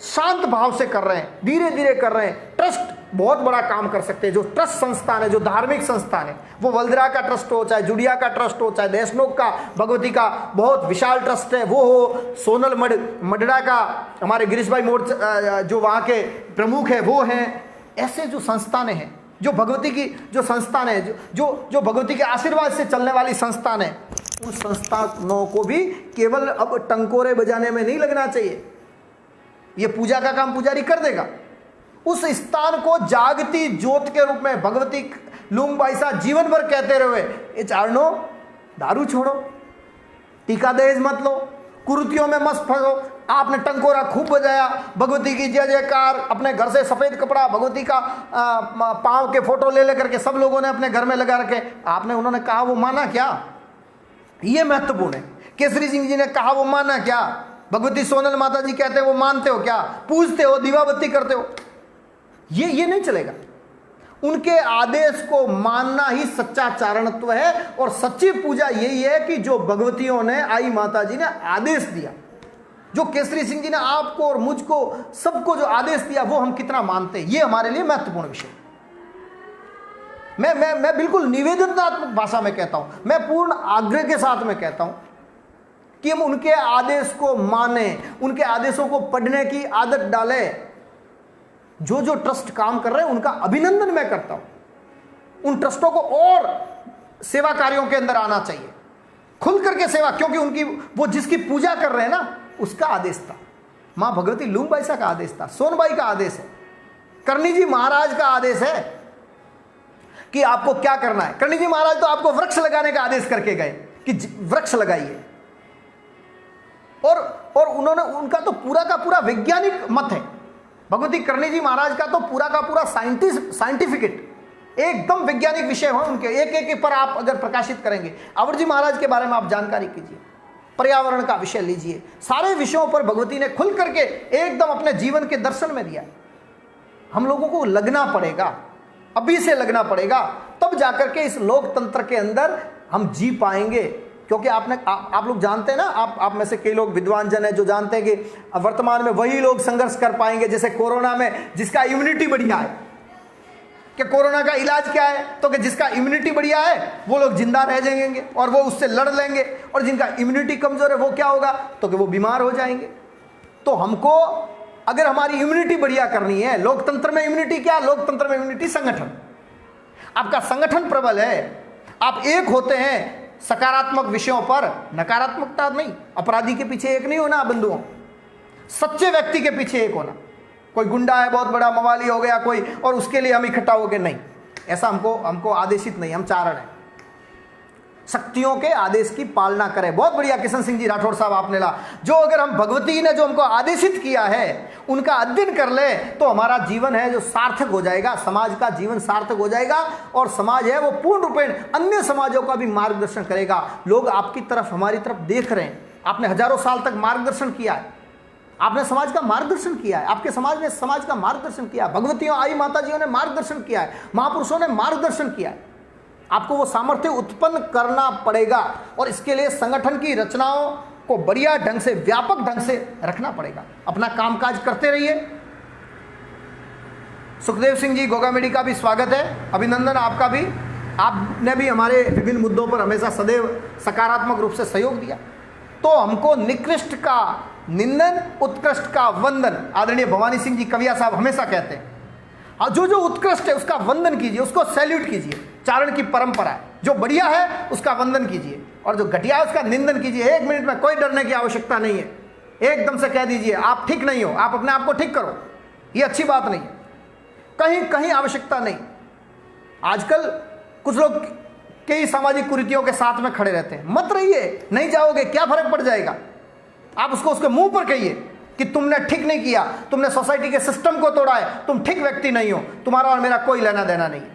शांत भाव से कर रहे हैं, धीरे धीरे कर रहे हैं। ट्रस्ट बहुत बड़ा काम कर सकते हैं। जो ट्रस्ट संस्थान है, जो धार्मिक संस्थान है, वो वल्दरा का ट्रस्ट हो, चाहे जुड़िया का ट्रस्ट हो, चाहे देशनोक का भगवती का बहुत विशाल ट्रस्ट है वो हो, सोनल मडड़ा का हमारे गिरीश भाई मोर्चा जो वहाँ के प्रमुख है वो हैं। ऐसे जो संस्थानें हैं, जो भगवती की जो संस्थान है, जो भगवती के आशीर्वाद से चलने वाली संस्थान है, उन संस्थानों को भी केवल अब टंकोरे बजाने में नहीं लगना चाहिए। ये पूजा का काम पुजारी कर देगा। उस स्थान को जागती ज्योत के रूप में भगवती लुंगबाई साहब जीवन भर कहते रहे, ये चारणो, दारू छोड़ो, टीका दहेज मत लो, कुर्तियों में मस्त फंसो। आपने टंकोरा खूब बजाया, भगवती की जय जयकार, अपने घर से सफेद कपड़ा, भगवती का पांव के फोटो ले लेकर के सब लोगों ने अपने घर में लगा रखे। आपने उन्होंने कहा वो माना क्या? ये महत्वपूर्ण है। केसरी सिंह जी ने कहा वो माना क्या? भगवती सोनल माता जी कहते हैं वो मानते हो क्या? पूजते हो, दीवा बत्ती करते हो? ये नहीं चलेगा। उनके आदेश को मानना ही सच्चा चारणत्व है। और सच्ची पूजा यही है कि जो भगवतियों ने, आई माता जी ने आदेश दिया, जो केसरी सिंह जी ने आपको और मुझको सबको जो आदेश दिया, वो हम कितना मानते हैं, ये हमारे लिए महत्वपूर्ण विषय। मैं बिल्कुल निवेदनात्मक भाषा में कहता हूं, मैं पूर्ण आग्रह के साथ में कहता हूं कि हम उनके आदेश को माने, उनके आदेशों को पढ़ने की आदत डालें। जो ट्रस्ट काम कर रहे हैं उनका अभिनंदन मैं करता हूं। उन ट्रस्टों को और सेवा कार्यों के अंदर आना चाहिए, खुल करके सेवा, क्योंकि उनकी वो जिसकी पूजा कर रहे हैं ना, उसका आदेश था। मां भगवती लुंगबाई साहब का आदेश था, सोनबाई का आदेश है, करणी जी महाराज का आदेश है कि आपको क्या करना है। करणी जी महाराज तो आपको वृक्ष लगाने का आदेश करके गए कि वृक्ष लगाइए। और उन्होंने, उनका तो पूरा का पूरा वैज्ञानिक मत है। भगवती करणी जी महाराज का तो पूरा का पूरा साइंटिफिकेट एकदम वैज्ञानिक विषय हो उनके, एक पर आप अगर प्रकाशित करेंगे। अवर जी महाराज के बारे में आप जानकारी कीजिए, पर्यावरण का विषय लीजिए, सारे विषयों पर भगवती ने खुल करके एकदम अपने जीवन के दर्शन में दिया। हम लोगों को लगना पड़ेगा, अभी से लगना पड़ेगा, तब जाकर के इस लोकतंत्र के अंदर हम जी पाएंगे। क्योंकि आप लोग जानते हैं ना, आप में से कई लोग विद्वान जन है जो जानते हैं कि वर्तमान में वही लोग संघर्ष कर पाएंगे जैसे कोरोना में जिसका इम्यूनिटी बढ़िया है। कि कोरोना का इलाज क्या है? तो कि जिसका इम्यूनिटी बढ़िया है वो लोग जिंदा रह जाएंगे और वो उससे लड़ लेंगे, और जिनका इम्यूनिटी कमजोर है वो क्या होगा? तो कि वो बीमार हो जाएंगे। तो हमको अगर हमारी इम्यूनिटी बढ़िया करनी है, लोकतंत्र में इम्यूनिटी क्या? लोकतंत्र में इम्यूनिटी संगठन। आपका संगठन प्रबल है, आप एक होते हैं सकारात्मक विषयों पर, नकारात्मकता नहीं। अपराधी के पीछे एक नहीं होना बंधुओं, सच्चे व्यक्ति के पीछे एक होना। कोई गुंडा है बहुत बड़ा, मवाली हो गया कोई, और उसके लिए हम इकट्ठा हो गए, नहीं, ऐसा हमको आदेशित नहीं। हम चारण हैं, शक्तियों के आदेश की पालना करें। बहुत बढ़िया किशन सिंह जी राठौड़ साहब आपने ला, जो अगर हम भगवती ने जो हमको आदेशित किया है उनका अध्ययन कर ले तो हमारा जीवन है जो सार्थक हो जाएगा, समाज का जीवन सार्थक हो जाएगा। और समाज है वो पूर्ण रूपेण अन्य समाजों का भी मार्गदर्शन करेगा। लोग आपकी तरफ, हमारी तरफ देख रहे हैं। आपने हजारों साल तक मार्गदर्शन किया है, आपने समाज का मार्गदर्शन किया है, आपके समाज ने समाज का मार्गदर्शन किया, भगवतियों, आई माताजियों ने मार्गदर्शन किया है, महापुरुषों ने मार्गदर्शन किया है। आपको वो सामर्थ्य उत्पन्न करना पड़ेगा और इसके लिए संगठन की रचनाओं को बढ़िया ढंग से, व्यापक ढंग से रखना पड़ेगा। अपना कामकाज करते रहिए। सुखदेव सिंह जी गोगामेडी का भी स्वागत है, अभिनंदन आपका भी। आपने भी हमारे विभिन्न मुद्दों पर हमेशा सदैव सकारात्मक रूप से सहयोग दिया। तो हमको निकृष्ट का निंदन, उत्कृष्ट का वंदन, आदरणीय भवानी सिंह जी कविया साहब हमेशा कहते हैं, जो उत्कृष्ट है उसका वंदन कीजिए, उसको सैल्यूट कीजिए। चारण की परंपरा है, जो बढ़िया है उसका वंदन कीजिए और जो घटिया है उसका निंदन कीजिए। एक मिनट में कोई डरने की आवश्यकता नहीं है, एकदम से कह दीजिए आप ठीक नहीं हो, आप अपने आप को ठीक करो, ये अच्छी बात नहीं है, कहीं कहीं आवश्यकता नहीं। आजकल कुछ लोग कई सामाजिक कुरीतियों के साथ में खड़े रहते हैं। मत रहिए, नहीं जाओगे, क्या फर्क पड़ जाएगा? आप उसके मुंह पर कहिए कि तुमने ठीक नहीं किया, तुमने सोसाइटी के सिस्टम को तोड़ा है, तुम ठीक व्यक्ति नहीं हो, तुम्हारा और मेरा कोई लेना देना नहीं है।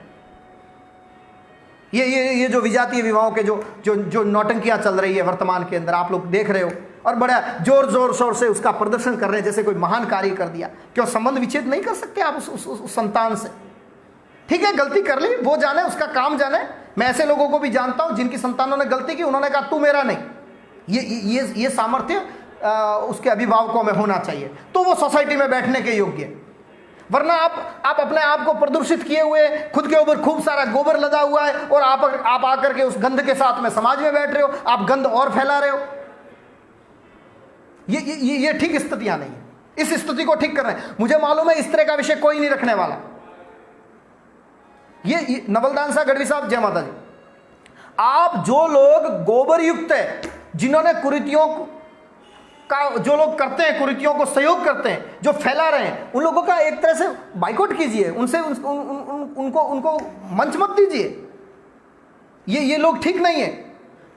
ये जो विजातीय विवाहों के जो नौटंकियां चल रही है वर्तमान के अंदर, आप लोग देख रहे हो और बड़ा जोर शोर से उसका प्रदर्शन कर रहे हैं जैसे कोई महान कार्य कर दिया। क्यों संबंध विच्छेद नहीं कर सकते आप उस संतान से? ठीक है, गलती कर ली, वो जाने, उसका काम जाने। मैं ऐसे लोगों को भी जानता हूं जिनकी संतानों ने गलती की, उन्होंने कहा तू मेरा नहीं। ये सामर्थ्य उसके अभिभावकों में होना चाहिए, तो वो सोसाइटी में बैठने के योग्य है। वरना आप अपने आप को प्रदूषित किए हुए, खुद के ऊपर खूब सारा गोबर लगा हुआ है और आप आकर के उस गंध के साथ में समाज में बैठ रहे हो, आप गंध और फैला रहे हो। ये ठीक स्थितियां नहीं है। इस स्थिति को ठीक कर रहे हैं। मुझे मालूम है इस तरह का विषय कोई नहीं रखने वाला, ये नवलदान साहब गढ़वी साहब, जय माता जी। आप जो लोग गोबर युक्त है, जिन्होंने कुरीतियों का, जो लोग करते हैं कुरीतियों को सहयोग करते हैं, जो फैला रहे हैं, उन लोगों का एक तरह से बाइकआउट कीजिए, उनसे उनको मंच मत दीजिए। ये लोग ठीक नहीं है,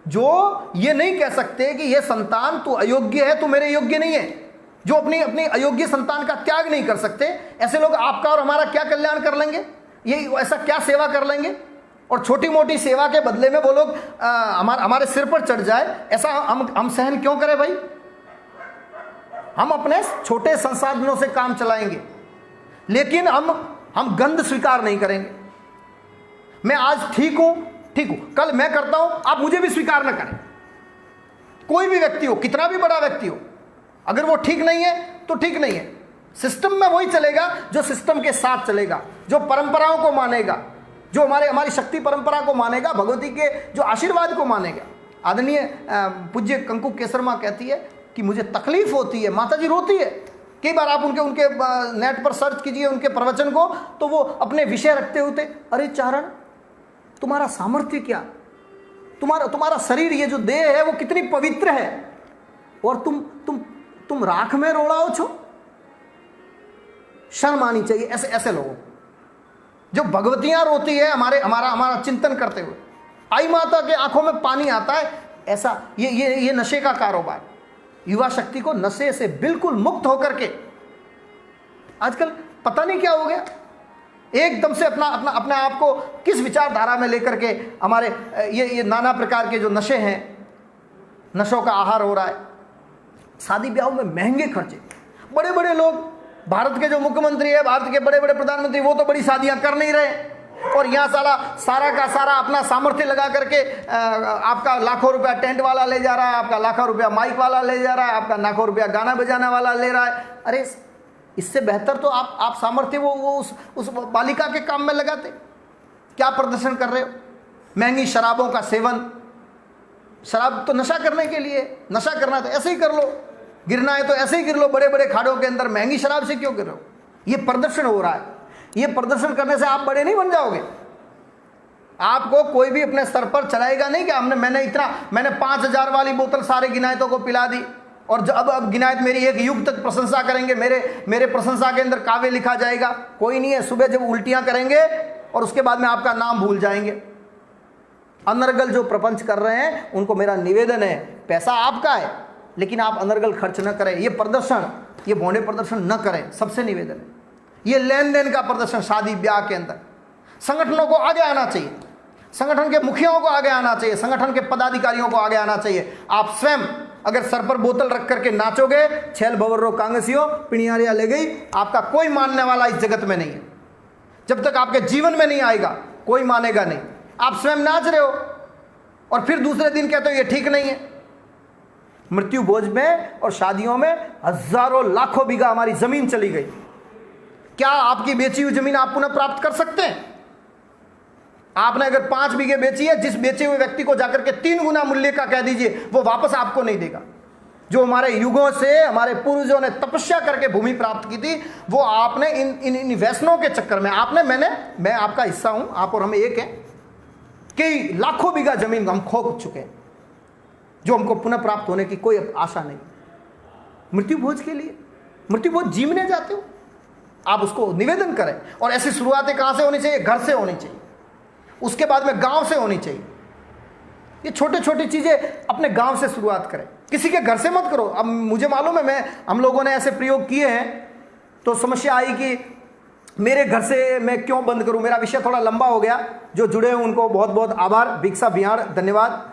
जो ये नहीं कह सकते कि ये संतान तू अयोग्य है, तू मेरे योग्य नहीं है, जो अपनी अयोग्य संतान का त्याग नहीं कर सकते। ऐसे लोग आपका और हमारा क्या कल्याण कर लेंगे, ये ऐसा क्या सेवा कर लेंगे? और छोटी मोटी सेवा के बदले में वो लोग हमारे सिर पर चढ़ जाए, ऐसा हम सहन क्यों करें भाई? हम अपने छोटे संसाधनों से काम चलाएंगे, लेकिन हम गंध स्वीकार नहीं करेंगे। मैं आज ठीक हूं, कल मैं करता हूं, आप मुझे भी स्वीकार न करें। कोई भी व्यक्ति हो, कितना भी बड़ा व्यक्ति हो, अगर वो ठीक नहीं है तो ठीक नहीं है। सिस्टम में वही चलेगा जो सिस्टम के साथ चलेगा, जो परंपराओं को मानेगा, जो हमारी शक्ति परंपरा को मानेगा, भगवती के जो आशीर्वाद को मानेगा। आदरणीय पूज्य कंकु केसरमा कहती है कि मुझे तकलीफ होती है, माता जी रोती है। कई बार आप उनके नेट पर सर्च कीजिए उनके प्रवचन को, तो वो अपने विषय रखते होते, अरे चारण तुम्हारा सामर्थ्य क्या, तुम्हारा शरीर, ये जो देह है वो कितनी पवित्र है, और तुम राख में रोड़ाओ छो। शर्म आनी चाहिए ऐसे लोगों को, जो भगवतियां रोती है हमारा चिंतन करते हुए। आई माता के आंखों में पानी आता है, ऐसा ये नशे का कारोबार। युवा शक्ति को नशे से बिल्कुल मुक्त होकर के, आजकल पता नहीं क्या हो गया, एकदम से अपने आप को किस विचारधारा में लेकर के हमारे ये नाना प्रकार के जो नशे हैं, नशों का आहार हो रहा है। शादी ब्याह में महंगे खर्चे, बड़े बड़े लोग, भारत के जो मुख्यमंत्री है, भारत के बड़े बड़े प्रधानमंत्री, वो तो बड़ी शादियां कर नहीं रहे, और यहाँ सारा का सारा अपना सामर्थ्य लगा करके आपका लाखों रुपया टेंट वाला ले जा रहा है, आपका लाखों रुपया माइक वाला ले जा रहा है, आपका लाखों रुपया गाना बजाने वाला ले रहा है। अरे इससे बेहतर तो आप सामर्थ्य वो उस बालिका के काम में लगाते। क्या प्रदर्शन कर रहे हो? महंगी शराबों का सेवन, शराब तो नशा करने के लिए, नशा करना तो ऐसे ही कर लो, गिरना है तो ऐसे ही गिर लो, बड़े बड़े खाड़ों के अंदर महंगी शराब से क्यों गिर रहे हो? ये प्रदर्शन हो रहा है। ये प्रदर्शन करने से आप बड़े नहीं बन जाओगे। आपको कोई भी अपने सर पर चलाएगा नहीं कि मैंने 5,000 वाली बोतल सारे गिनायतों को पिला दी, और अब गिनायत मेरी एक युग तक प्रशंसा करेंगे, मेरे प्रशंसा के अंदर काव्य लिखा जाएगा। कोई नहीं है, सुबह जब उल्टियां करेंगे और उसके बाद में आपका नाम भूल जाएंगे। अनर्गल जो प्रपंच कर रहे हैं उनको मेरा निवेदन है, पैसा आपका है, लेकिन आप अनर्गल खर्च न करें। ये प्रदर्शन, ये भोंडे प्रदर्शन न करें, सबसे निवेदन है। ये लेन देन का प्रदर्शन शादी ब्याह के अंदर, संगठनों को आगे आना चाहिए, संगठन के मुखियाओं को आगे आना चाहिए, संगठन के पदाधिकारियों को आगे आना चाहिए। आप स्वयं अगर सर पर बोतल रख करके नाचोगे, छेल भवर्रो कांगसियो पिणियारिया ले गई, आपका कोई मानने वाला इस जगत में नहीं है। जब तक आपके जीवन में नहीं आएगा कोई मानेगा नहीं। आप स्वयं नाच रहे हो और फिर दूसरे दिन कहते हो ये ठीक नहीं है। मृत्यु भोज में और शादियों में हजारों लाखों बीघा हमारी जमीन चली गई। क्या आपकी बेची हुई जमीन आप पुनः प्राप्त कर सकते हैं? आपने अगर 5 बीघे बेची है, जिस बेचे हुए व्यक्ति को जाकर के 3 गुना मूल्य का कह दीजिए, वो वापस आपको नहीं देगा। जो हमारे युगों से हमारे पूर्वजों ने तपस्या करके भूमि प्राप्त की थी, वो आपने इन व्यसनों के चक्कर में, मैं आपका हिस्सा हूं, आप और हम एक हैं, कई लाखों बीघा जमीन हम खो चुके हैं, जो हमको पुनः प्राप्त होने की कोई आशा नहीं। मृत्यु भोज के लिए, मृत्यु भोज जीवने जाते हो, आप उसको निवेदन करें। और ऐसी शुरुआतें कहां से होनी चाहिए? घर से होनी चाहिए, उसके बाद में गांव से होनी चाहिए। ये छोटी छोटी चीजें अपने गांव से शुरुआत करें, किसी के घर से मत करो। अब मुझे मालूम है, हम लोगों ने ऐसे प्रयोग किए हैं, तो समस्या आई कि मेरे घर से मैं क्यों बंद करूं। मेरा विषय थोड़ा लंबा हो गया, जो जुड़े हैं उनको बहुत बहुत आभार, भिक्षा बिहार, धन्यवाद।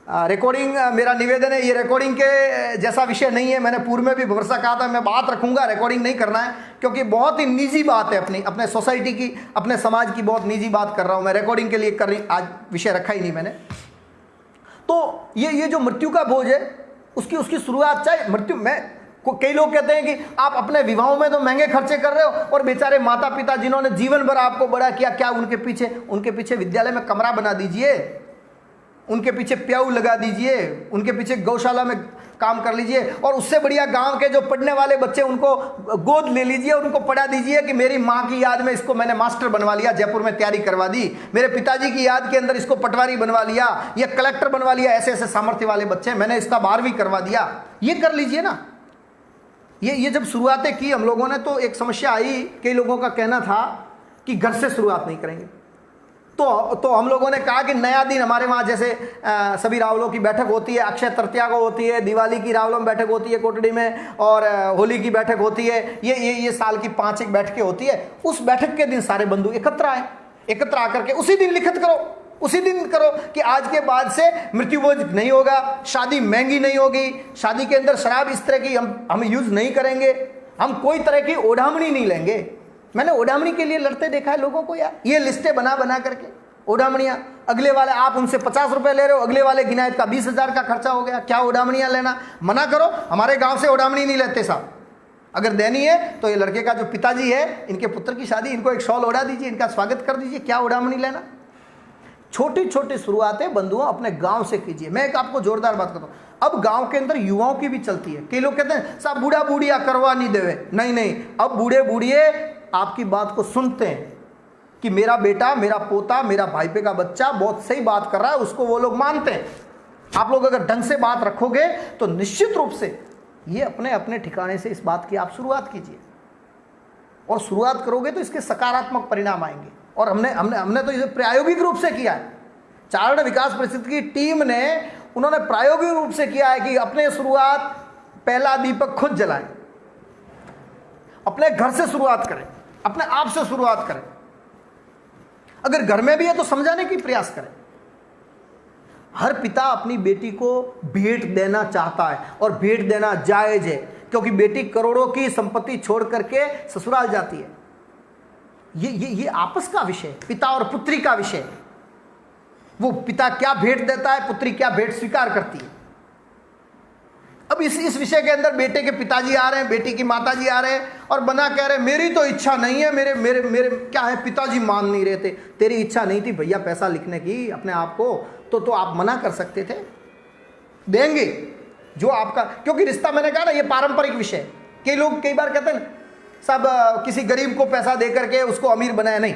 रिकॉर्डिंग, मेरा निवेदन है, ये रिकॉर्डिंग के जैसा विषय नहीं है। मैंने पूर्व में भी भरोसा कहा था, मैं बात रखूंगा, रिकॉर्डिंग नहीं करना है, क्योंकि बहुत ही निजी बात है, अपने सोसाइटी की, अपने समाज की बहुत निजी बात कर रहा हूं मैं। रिकॉर्डिंग के लिए कर रही, आज विषय रखा ही नहीं मैंने। तो ये जो मृत्यु का बोझ है, उसकी शुरुआत चाहे मृत्यु में। कई लोग कहते हैं कि आप अपने विवाहों में तो महंगे खर्चे कर रहे हो, और बेचारे माता पिता जिन्होंने जीवन भर आपको बड़ा किया, क्या उनके पीछे विद्यालय में कमरा बना दीजिए, उनके पीछे प्याऊ लगा दीजिए, उनके पीछे गौशाला में काम कर लीजिए, और उससे बढ़िया गांव के जो पढ़ने वाले बच्चे उनको गोद ले लीजिए, उनको पढ़ा दीजिए कि मेरी माँ की याद में इसको मैंने मास्टर बनवा लिया, जयपुर में तैयारी करवा दी, मेरे पिताजी की याद के अंदर इसको पटवारी बनवा लिया, ये कलेक्टर बनवा लिया, ऐसे ऐसे सामर्थ्य वाले बच्चे मैंने इसका 12वीं करवा दिया। ये कर लीजिए ना। ये जब शुरुआतें की हम लोगों ने तो एक समस्या आई, कई लोगों का कहना था कि घर से शुरुआत नहीं करेंगे। तो हम लोगों ने कहा कि नया दिन हमारे वहाँ जैसे सभी रावलों की बैठक होती है, अक्षय तृतीया को होती है, दिवाली की रावलों में बैठक होती है कोटड़ी में, और होली की बैठक होती है, ये साल की 5 एक बैठकें होती है। उस बैठक के दिन सारे बंधु एकत्र आए, एकत्र आकर के उसी दिन लिखित करो, उसी दिन करो कि आज के बाद से मृत्युभोज नहीं होगा, शादी महंगी नहीं होगी, शादी के अंदर शराब इस तरह की हम यूज नहीं करेंगे, हम कोई तरह की ओढ़ामणी नहीं लेंगे। मैंने ओढ़ामणी के लिए लड़ते देखा है लोगों को यार, ये लिस्टें बना बना करके ओढ़ामणियां, अगले वाले आप उनसे 50 रुपए ले रहे हो, अगले वाले गिनायत का 20,000 का खर्चा हो गया, क्या ओढ़ामणियां लेना, मना करो। हमारे गांव से ओढ़ामणी नहीं लेते साहब, अगर देनी है तो ये लड़के का जो पिताजी है, इनके पुत्र की शादी, इनको एक शॉल ओढ़ा दीजिए, इनका स्वागत कर दीजिए, क्या ओढ़ामणी लेना। छोटी छोटी शुरुआतें बंधुओं अपने गांव से कीजिए। मैं एक आपको जोरदार बात करता हूं, अब गांव के अंदर युवाओं की भी चलती है। कई लोग कहते हैं साहब बूढ़ा बूढ़िया करवा नहीं देवे, नहीं, अब बूढ़े बूढ़िए आपकी बात को सुनते हैं कि मेरा बेटा, मेरा पोता, मेरा भाईपे का बच्चा बहुत सही बात कर रहा है, उसको वो लोग मानते हैं। आप लोग अगर ढंग से बात रखोगे तो निश्चित रूप से ये अपने अपने ठिकाने से इस बात की आप शुरुआत कीजिए, और शुरुआत करोगे तो इसके सकारात्मक परिणाम आएंगे। और हमने तो इसे प्रायोगिक रूप से किया है। चारण विकास परिषद की टीम ने, उन्होंने प्रायोगिक रूप से किया है कि अपने शुरुआत पहला दीपक खुद जलाएं, अपने घर से शुरुआत करें, अपने आप से शुरुआत करें। अगर घर में भी है तो समझाने की प्रयास करें। हर पिता अपनी बेटी को भेंट देना चाहता है, और भेंट देना जायज है, क्योंकि बेटी करोड़ों की संपत्ति छोड़ करके ससुराल जाती है। ये आपस का विषय, पिता और पुत्री का विषय। वो पिता क्या भेंट देता है, पुत्री क्या भेंट स्वीकार करती है। अब इस विषय के अंदर बेटे के पिताजी आ रहे हैं, बेटी की माताजी आ रहे हैं, और बना कह रहे हैं मेरी तो इच्छा नहीं है, मेरे क्या है, पिताजी मान नहीं रहे थे। तेरी इच्छा नहीं थी भैया पैसा लिखने की अपने आप को, तो आप मना कर सकते थे, देंगे जो आपका, क्योंकि रिश्ता, मैंने कहा ना, ये पारंपरिक विषय। कई लोग कई बार कहते हैं सब किसी गरीब को पैसा दे करके उसको अमीर बनाया, नहीं,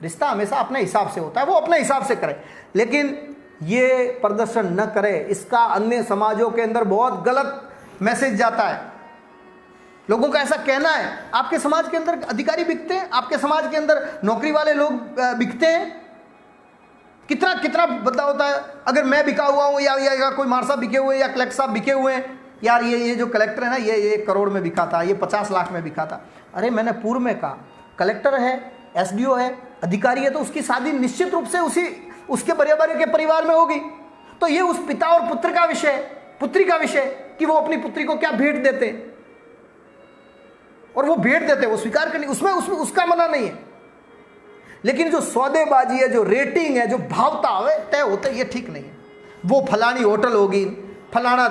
रिश्ता हमेशा अपने हिसाब से होता है, वो अपने हिसाब से करे, लेकिन ये प्रदर्शन न करे। इसका अन्य समाजों के अंदर बहुत गलत मैसेज जाता है। लोगों का ऐसा कहना है आपके समाज के अंदर अधिकारी बिकते हैं, आपके समाज के अंदर नौकरी वाले लोग बिकते हैं। कितना बदलाव होता है। अगर मैं बिका हुआ हूँ, या कोई मार साहब बिके हुए, या कलेक्टर साहब बिके हुए हैं, यार ये जो कलेक्टर है ना, ये 1 करोड़ में बिका था, ये 50 लाख में बिका था। अरे मैंने पूर्व में कहा, कलेक्टर है, SDO है, अधिकारी है, तो उसकी शादी निश्चित रूप से उसके बराबर के परिवार में होगी। तो ये उस पिता और पुत्र का विषय, पुत्री का विषय, कि वो अपनी पुत्री को क्या भेंट देते, और वो भेंट देते, वो स्वीकार करनी, उसमें उसका मना नहीं है। लेकिन जो सौदेबाजी है, जो रेटिंग है, जो भावता तय होता है, ये ठीक नहीं है। वो फलानी होटल होगी, फलाना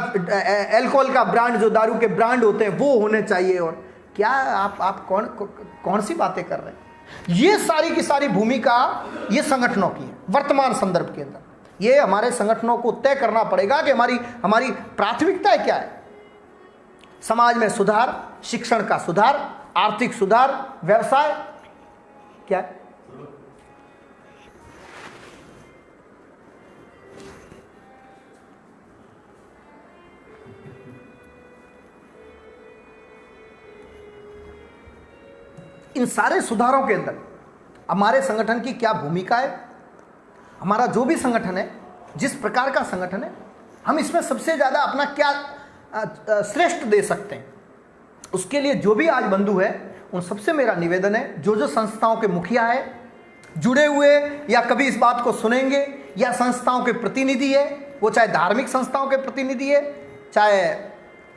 अल्कोहल का ब्रांड, जो दारू के ब्रांड होते हैं वो होने चाहिए, और क्या आप कौन सी बातें कर रहे हैं। ये सारी की सारी भूमिका ये संगठनों की है वर्तमान संदर्भ के अंदर। ये हमारे संगठनों को तय करना पड़ेगा कि हमारी प्राथमिकता क्या है। समाज में सुधार, शिक्षण का सुधार, आर्थिक सुधार, व्यवसाय क्या है। इन सारे सुधारों के अंदर हमारे संगठन की क्या भूमिका है। हमारा जो भी संगठन है, जिस प्रकार का संगठन है, हम इसमें सबसे ज़्यादा अपना क्या श्रेष्ठ दे सकते हैं, उसके लिए जो भी आज बंधु है उन सबसे मेरा निवेदन है, जो संस्थाओं के मुखिया है, जुड़े हुए या कभी इस बात को सुनेंगे, या संस्थाओं के प्रतिनिधि है, वो चाहे धार्मिक संस्थाओं के प्रतिनिधि है, चाहे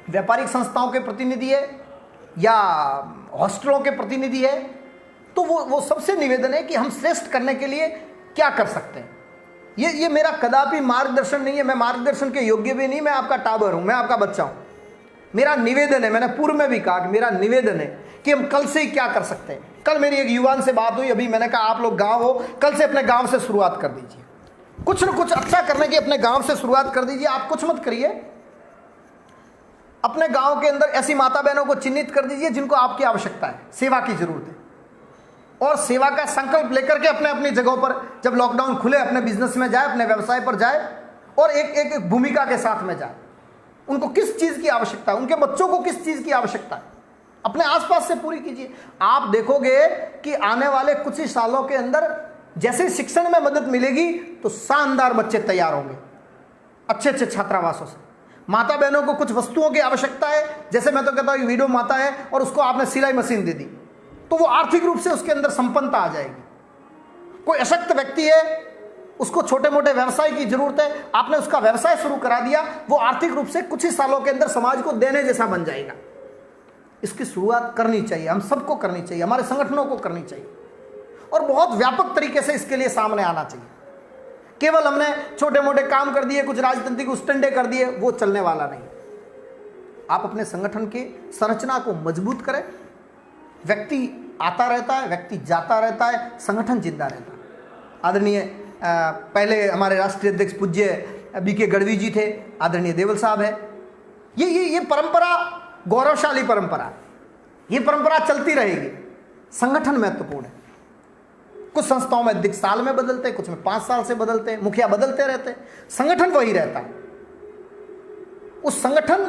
व्यापारिक संस्थाओं के प्रतिनिधि है, या हॉस्टलों के प्रतिनिधि है, तो वो सबसे निवेदन है कि हम श्रेष्ठ करने के लिए क्या कर सकते हैं। ये मेरा कदापि मार्गदर्शन नहीं है, मैं मार्गदर्शन के योग्य भी नहीं, मैं आपका टाबर हूं, मैं आपका बच्चा हूं। मेरा निवेदन है, मैंने पूर्व में भी कहा कि मेरा निवेदन है कि हम कल से ही क्या कर सकते हैं। कल मेरी एक युवान से बात हुई, अभी मैंने कहा आप लोग गांव हो, कल से अपने गांव से शुरुआत कर दीजिए, कुछ न कुछ अच्छा करने की अपने गांव से शुरुआत कर दीजिए। आप कुछ मत करिए, अपने गांव के अंदर ऐसी माता बहनों को चिन्हित कर दीजिए जिनको आपकी आवश्यकता है, सेवा की जरूरत है, और सेवा का संकल्प लेकर के अपने अपनी जगहों पर जब लॉकडाउन खुले अपने बिजनेस में जाए, अपने व्यवसाय पर जाए और एक भूमिका के साथ में जाए। उनको किस चीज की आवश्यकता है, उनके बच्चों को किस चीज की आवश्यकता है, अपने आसपास से पूरी कीजिए। आप देखोगे कि आने वाले कुछ ही सालों के अंदर जैसे शिक्षण में मदद मिलेगी तो शानदार बच्चे तैयार होंगे अच्छे अच्छे छात्रावासों से। माता बहनों को कुछ वस्तुओं की आवश्यकता है, जैसे मैं तो कहता हूं वीडियो माता है और उसको आपने सिलाई मशीन दे दी तो वो आर्थिक रूप से उसके अंदर संपन्नता आ जाएगी। कोई अशक्त व्यक्ति है, उसको छोटे मोटे व्यवसाय की जरूरत है, आपने उसका व्यवसाय शुरू करा दिया, वो आर्थिक रूप से कुछ ही सालों के अंदर समाज को देने जैसा बन जाएगा। इसकी शुरुआत करनी चाहिए, हम सबको करनी चाहिए, हमारे संगठनों को करनी चाहिए और बहुत व्यापक तरीके से इसके लिए सामने आना चाहिए। केवल हमने छोटे मोटे काम कर दिए, कुछ राजनीतिक उस्टंडे कर दिए, वो चलने वाला नहीं। आप अपने संगठन की संरचना को मजबूत करें। व्यक्ति आता रहता है, व्यक्ति जाता रहता है, संगठन जिंदा रहता है। आदरणीय पहले हमारे राष्ट्रीय अध्यक्ष पूज्य बीके गढ़वी जी थे, आदरणीय देवल साहब है। ये परंपरा गौरवशाली परंपरा है, ये परंपरा चलती रहेगी। संगठन महत्वपूर्ण है। कुछ संस्थाओं में अध्यक्ष साल में बदलते, कुछ में 5 साल से बदलते, मुखिया बदलते रहते, संगठन वही रहता है। उस संगठन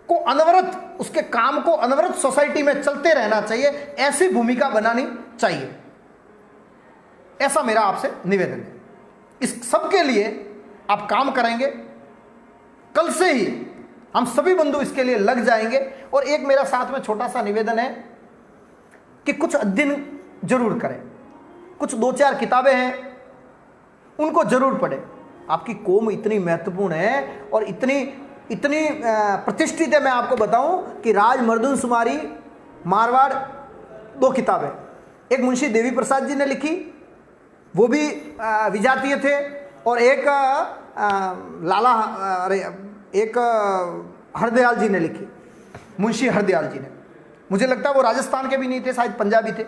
को अनवरत, उसके काम को अनवरत सोसाइटी में चलते रहना चाहिए, ऐसी भूमिका बनानी चाहिए। ऐसा मेरा आपसे निवेदन है। इस सब के लिए आप काम करेंगे, कल से ही हम सभी बंधु इसके लिए लग जाएंगे। और एक मेरा साथ में छोटा सा निवेदन है कि कुछ अध्ययन जरूर करें, कुछ 2-4 किताबें हैं उनको जरूर पढ़ें। आपकी कौम इतनी महत्वपूर्ण है और इतनी प्रतिष्ठित है। मैं आपको बताऊं कि राज मर्दनसुमारी मारवाड़ 2 किताबें, एक मुंशी देवी प्रसाद जी ने लिखी, वो भी विजातीय थे, और एक एक हरदयाल जी ने लिखी, मुंशी हरदयाल जी ने। मुझे लगता है वो राजस्थान के भी नहीं थे, शायद पंजाबी थे।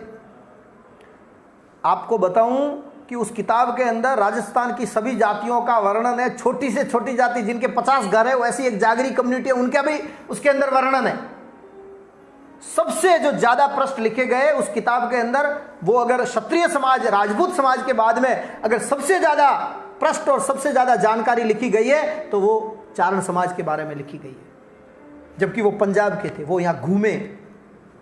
आपको बताऊं कि उस किताब के अंदर राजस्थान की सभी जातियों का वर्णन है। छोटी से छोटी जाति जिनके 50 घर है, वैसी एक जागरी कम्युनिटी है, उनका भी उसके अंदर वर्णन है। सबसे जो ज्यादा प्रश्न लिखे गए उस किताब के अंदर, वो अगर क्षत्रिय समाज, राजपूत समाज के बाद में अगर सबसे ज्यादा प्रश्न और सबसे ज्यादा जानकारी लिखी गई है तो वो चारण समाज के बारे में लिखी गई है। जबकि वो पंजाब के थे, वो यहाँ घूमे,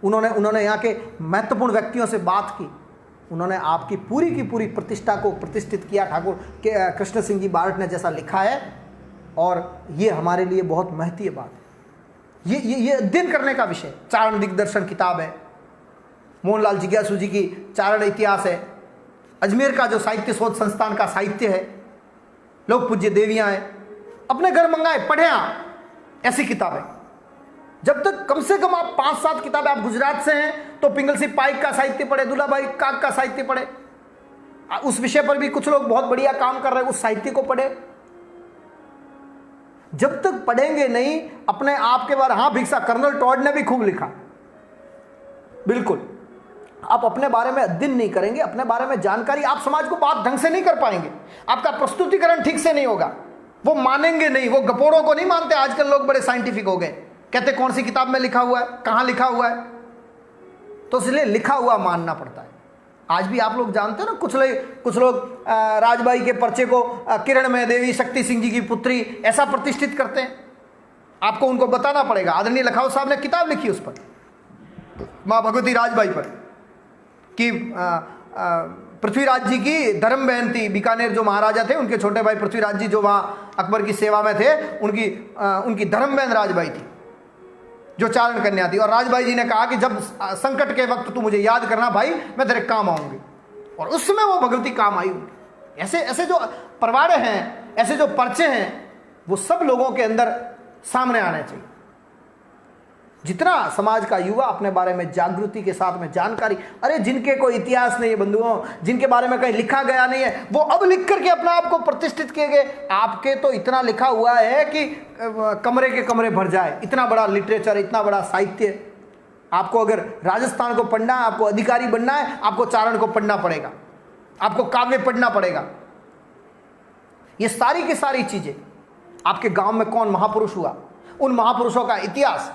उन्होंने यहाँ के महत्वपूर्ण व्यक्तियों से बात की, उन्होंने आपकी पूरी की पूरी प्रतिष्ठा को प्रतिष्ठित किया। ठाकुर कृष्ण सिंह जी बारट ने जैसा लिखा है, और ये हमारे लिए बहुत महत्वपूर्ण बात है। ये अध्ययन करने का विषय। चारण दिग्दर्शन किताब है, मोहनलाल जिज्ञासु जी की चारण इतिहास है, अजमेर का जो साहित्य शोध संस्थान का साहित्य है, लोक पूज्य देवियां हैं। अपने घर मंगाए, पढ़े आप ऐसी किताबें। जब तक कम से कम आप 5-7 किताबें, आप गुजरात से हैं तो पिंगल सिंह पाइक का साहित्य पढ़े, दुलाभाई काक का साहित्य पढ़े, उस विषय पर भी कुछ लोग बहुत बढ़िया काम कर रहे हैं, उस साहित्य को पढ़े। जब तक पढ़ेंगे नहीं अपने आप के बारे, हाँ भिक्षा कर्नल टॉड ने भी खूब लिखा, बिल्कुल। आप अपने बारे में अध्ययन नहीं करेंगे, अपने बारे में जानकारी, आप समाज को बात ढंग से नहीं कर पाएंगे, आपका प्रस्तुतिकरण ठीक से नहीं होगा, वो मानेंगे नहीं। वो गपोड़ों को नहीं मानते। आजकल लोग बड़े साइंटिफिक हो गए, कहते कौन सी किताब में लिखा हुआ है, कहां लिखा हुआ है, तो इसलिए लिखा हुआ मानना पड़ता है। आज भी आप लोग जानते हो ना, कुछ लोग राजबाई के पर्चे को किरण में देवी शक्ति सिंह जी की पुत्री ऐसा प्रतिष्ठित करते हैं। आपको उनको बताना पड़ेगा। आदरणीय लखाओ साहब ने किताब लिखी उस पर, मां भगवती राजबाई पर, कि पृथ्वीराज जी की धर्म बहन थी, बीकानेर जो महाराजा थे उनके छोटे भाई पृथ्वीराज जी जो वहां अकबर की सेवा में थे, उनकी धर्म बहन राजबाई थी जो चारण कन्या थी। और राजबाई जी ने कहा कि जब संकट के वक्त तू मुझे याद करना भाई, मैं तेरे काम आऊंगी, और उस समय वो भगवती काम आई उनकी। ऐसे जो परवाड़े हैं, ऐसे जो पर्चे हैं, वो सब लोगों के अंदर सामने आने चाहिए। जितना समाज का युवा अपने बारे में जागृति के साथ में जानकारी, अरे जिनके कोई इतिहास नहीं है बंधुओं, जिनके बारे में कहीं लिखा गया नहीं है, वो अब लिख करके अपने आप को प्रतिष्ठित किए गए। आपके तो इतना लिखा हुआ है कि कमरे के कमरे भर जाए, इतना बड़ा लिटरेचर, इतना बड़ा साहित्य। आपको अगर राजस्थान को पढ़ना है, आपको अधिकारी बनना है, आपको चारण को पढ़ना पड़ेगा, आपको काव्य पढ़ना पड़ेगा। ये सारी की सारी चीजें, आपके गांव में कौन महापुरुष हुआ, उन महापुरुषों का इतिहास,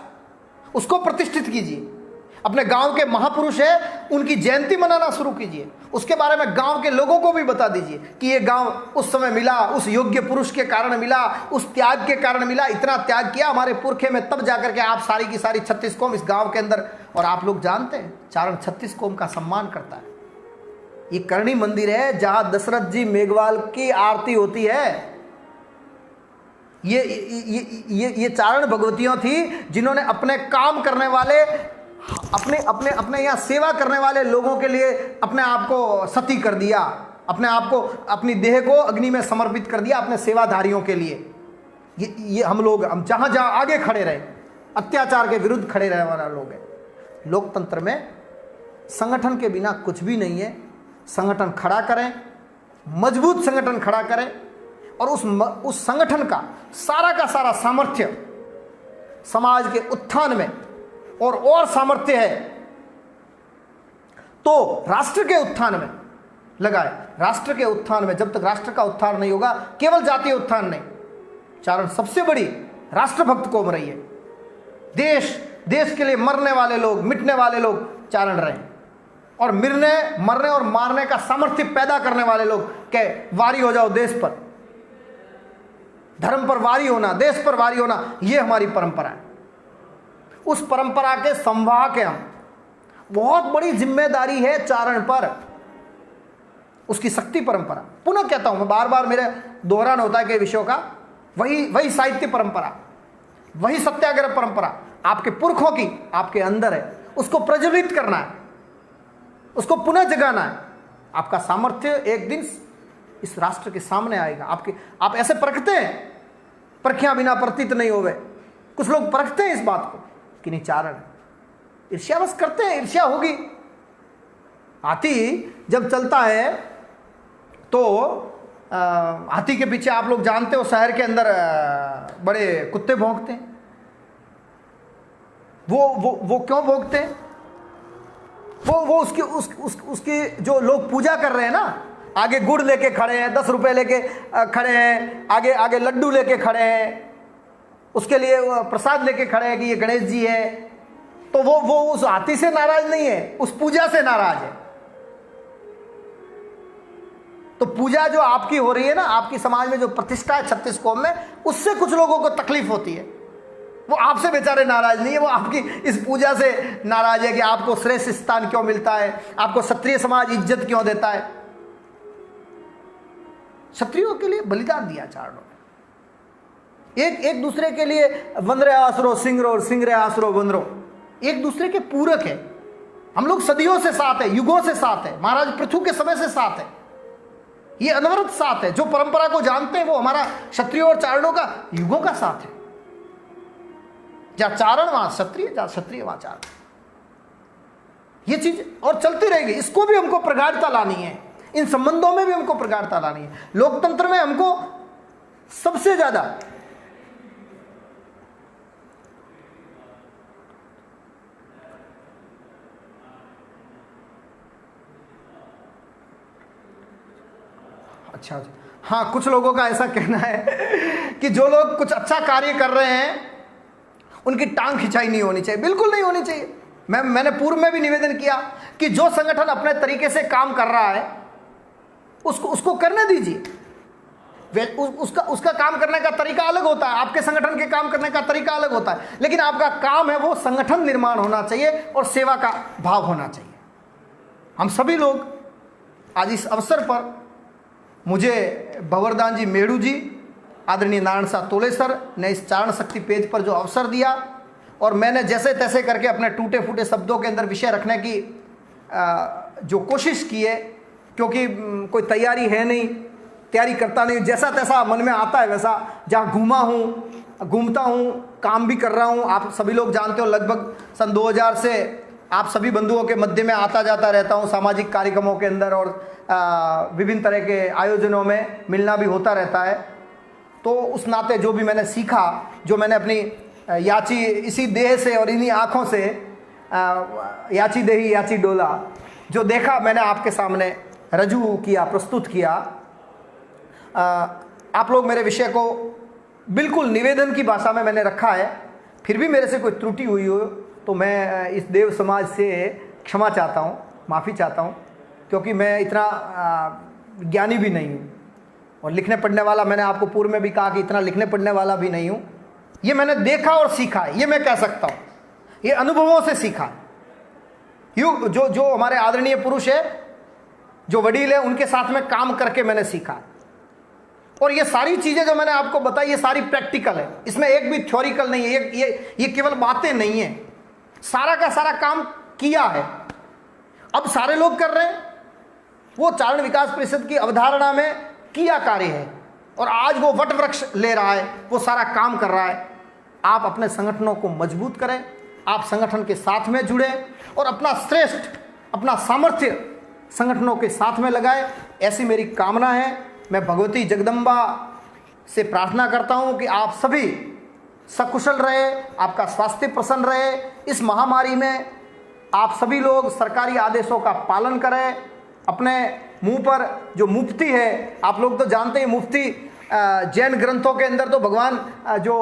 उसको प्रतिष्ठित कीजिए। अपने गांव के महापुरुष है, उनकी जयंती मनाना शुरू कीजिए। उसके बारे में गांव के लोगों को भी बता दीजिए कि ये गांव उस समय मिला, उस योग्य पुरुष के कारण मिला, उस त्याग के कारण मिला, इतना त्याग किया हमारे पुरखे में, तब जाकर के आप सारी की सारी 36 कौम इस गांव के अंदर। और आप लोग जानते हैं चारण 36 कौम का सम्मान करता है। ये करणी मंदिर है जहां दशरथ जी मेघवाल की आरती होती है। ये चारण भगवतियों थी जिन्होंने अपने काम करने वाले, अपने यहाँ सेवा करने वाले लोगों के लिए अपने आप को सती कर दिया, अपने आप को, अपनी देह को अग्नि में समर्पित कर दिया अपने सेवाधारियों के लिए। ये हम लोग, हम जहाँ जहाँ आगे खड़े रहे, अत्याचार के विरुद्ध खड़े रहने वाला लोग हैं। लोकतंत्र में संगठन के बिना कुछ भी नहीं है। संगठन खड़ा करें, मजबूत संगठन खड़ा करें, और उस संगठन का सारा सामर्थ्य समाज के उत्थान में और सामर्थ्य है तो राष्ट्र के उत्थान में लगाए। राष्ट्र के उत्थान में, जब तक राष्ट्र का उत्थान नहीं होगा, केवल जातीय उत्थान नहीं, चारण सबसे बड़ी राष्ट्रभक्त कौम रही है। देश के लिए मरने वाले लोग, मिटने वाले लोग चारण रहे, और मरने और मारने का सामर्थ्य पैदा करने वाले लोग के वारी हो जाओ देश पर, धर्म पर वारी होना, देश पर वारी होना, यह हमारी परंपरा है। उस परंपरा के संवाहक हैं हम। बहुत बड़ी जिम्मेदारी है चारण पर, उसकी शक्ति परंपरा। पुनः कहता हूं मैं, बार बार मेरे दोहरान होता है कि विषयों का, वही साहित्य परंपरा, वही सत्याग्रह परंपरा आपके पुरखों की आपके अंदर है। उसको प्रज्वलित करना है, उसको पुनः जगाना है। आपका सामर्थ्य एक दिन इस राष्ट्र के सामने आएगा। आप ऐसे परखते हैं, परखियां बिना प्रतीत नहीं होवे। कुछ लोग परखते हैं इस बात को कि नहीं चारण, ईर्ष्यावश करते हैं, ईर्ष्या होगी। हाथी जब चलता है तो हाथी के पीछे, आप लोग जानते हो, शहर के अंदर बड़े कुत्ते भौंकते हैं। वो क्यों भौंकते हैं? वो उसकी जो लोग पूजा कर रहे हैं ना, आगे गुड़ लेके खड़े हैं, 10 रुपए लेके खड़े हैं, आगे लड्डू लेके खड़े हैं, उसके लिए प्रसाद लेके खड़े हैं कि ये गणेश जी है, तो वो उस हाथी से नाराज नहीं है, उस पूजा से नाराज है। तो पूजा जो आपकी हो रही है ना, आपकी समाज में जो प्रतिष्ठा है 36 कौम में, उससे कुछ लोगों को तकलीफ होती है। वो आपसे बेचारे नाराज नहीं है, वो आपकी इस पूजा से नाराज है कि आपको श्रेष्ठ स्थान क्यों मिलता है, आपको क्षत्रिय समाज इज्जत क्यों देता है। क्षत्रियों के लिए बलिदान दिया चारणों ने, एक दूसरे के लिए वंद्रे आसरो सिंगरो और सिंगरे आसरो वंद्रो, एक दूसरे के पूरक है। हम लोग सदियों से साथ है, युगों से साथ है, महाराज पृथु के समय से साथ है। ये अनवरत साथ है। जो परंपरा को जानते हैं वो हमारा क्षत्रियों और चारणों का युगों का साथ है। जहां चारण वहां क्षत्रिय, जहां क्षत्रिय वहां चारण। ये चीज और चलती रहेगी। इसको भी हमको प्रगाढ़ता लानी है, इन संबंधों में भी हमको प्रगाढ़ता लानी है। लोकतंत्र में हमको सबसे ज्यादा अच्छा, हाँ, कुछ लोगों का ऐसा कहना है कि जो लोग कुछ अच्छा कार्य कर रहे हैं उनकी टांग खिंचाई नहीं होनी चाहिए। बिल्कुल नहीं होनी चाहिए। मैंने पूर्व में भी निवेदन किया कि जो संगठन अपने तरीके से काम कर रहा है उसको करने दीजिए। उसका काम करने का तरीका अलग होता है, आपके संगठन के काम करने का तरीका अलग होता है, लेकिन आपका काम है वो संगठन निर्माण होना चाहिए और सेवा का भाव होना चाहिए। हम सभी लोग आज इस अवसर पर, मुझे भंवरदान जी मेड़ू जी, आदरणीय नारायण शाह तोले सर ने इस चारण शक्ति पेज पर जो अवसर दिया, और मैंने जैसे तैसे करके अपने टूटे फूटे शब्दों के अंदर विषय रखने की जो कोशिश की है, क्योंकि कोई तैयारी है नहीं, तैयारी करता नहीं, जैसा तैसा मन में आता है वैसा, जहाँ घूमता हूँ, काम भी कर रहा हूँ। आप सभी लोग जानते हो, लगभग सन 2000 से आप सभी बंधुओं के मध्य में आता जाता रहता हूँ, सामाजिक कार्यक्रमों के अंदर और विभिन्न तरह के आयोजनों में मिलना भी होता रहता है। तो उस नाते जो भी मैंने सीखा, जो मैंने अपनी याची इसी देह से और इन्हीं आँखों से याची देही याची डोला, जो देखा मैंने आपके सामने रजू किया, प्रस्तुत किया। आप लोग मेरे विषय को बिल्कुल निवेदन की भाषा में मैंने रखा है। फिर भी मेरे से कोई त्रुटि हुई हो तो मैं इस देव समाज से क्षमा चाहता हूँ, माफ़ी चाहता हूँ, क्योंकि मैं इतना ज्ञानी भी नहीं हूँ और लिखने पढ़ने वाला, मैंने आपको पूर्व में भी कहा कि इतना लिखने पढ़ने वाला भी नहीं हूँ। ये मैंने देखा और सीखा है, ये मैं कह सकता हूँ, ये अनुभवों से सीखा है। जो जो हमारे आदरणीय पुरुष है, जो वडील है, उनके साथ में काम करके मैंने सीखा। और ये सारी चीज़ें जो मैंने आपको बताई, ये सारी प्रैक्टिकल है, इसमें एक भी थ्योरिकल नहीं है, ये केवल बातें नहीं है, सारा का सारा काम किया है। अब सारे लोग कर रहे हैं, वो चारण विकास परिषद की अवधारणा में किया कार्य है और आज वो वट वृक्ष ले रहा है, वो सारा काम कर रहा है। आप अपने संगठनों को मजबूत करें, आप संगठन के साथ में जुड़े और अपना श्रेष्ठ, अपना सामर्थ्य संगठनों के साथ में लगाए, ऐसी मेरी कामना है। मैं भगवती जगदम्बा से प्रार्थना करता हूं कि आप सभी सकुशल रहे, आपका स्वास्थ्य प्रसन्न रहे। इस महामारी में आप सभी लोग सरकारी आदेशों का पालन करें। अपने मुंह पर जो मुफ्ती है, आप लोग तो जानते हैं मुफ्ती जैन ग्रंथों के अंदर तो भगवान जो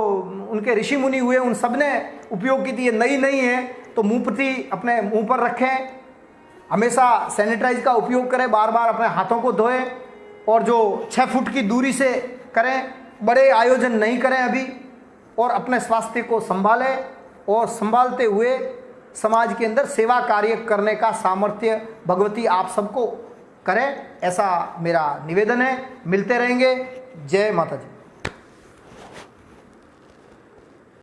उनके ऋषि मुनि हुए उन सब ने उपयोग की थी, ये नई नहीं है। तो मुफ्ती अपने मुंह पर रखें, हमेशा सैनिटाइज का उपयोग करें, बार बार अपने हाथों को धोएं और जो 6 फुट की दूरी से करें, बड़े आयोजन नहीं करें अभी, और अपने स्वास्थ्य को संभालें और संभालते हुए समाज के अंदर सेवा कार्य करने का सामर्थ्य भगवती आप सबको करें, ऐसा मेरा निवेदन है। मिलते रहेंगे। जय माता जी।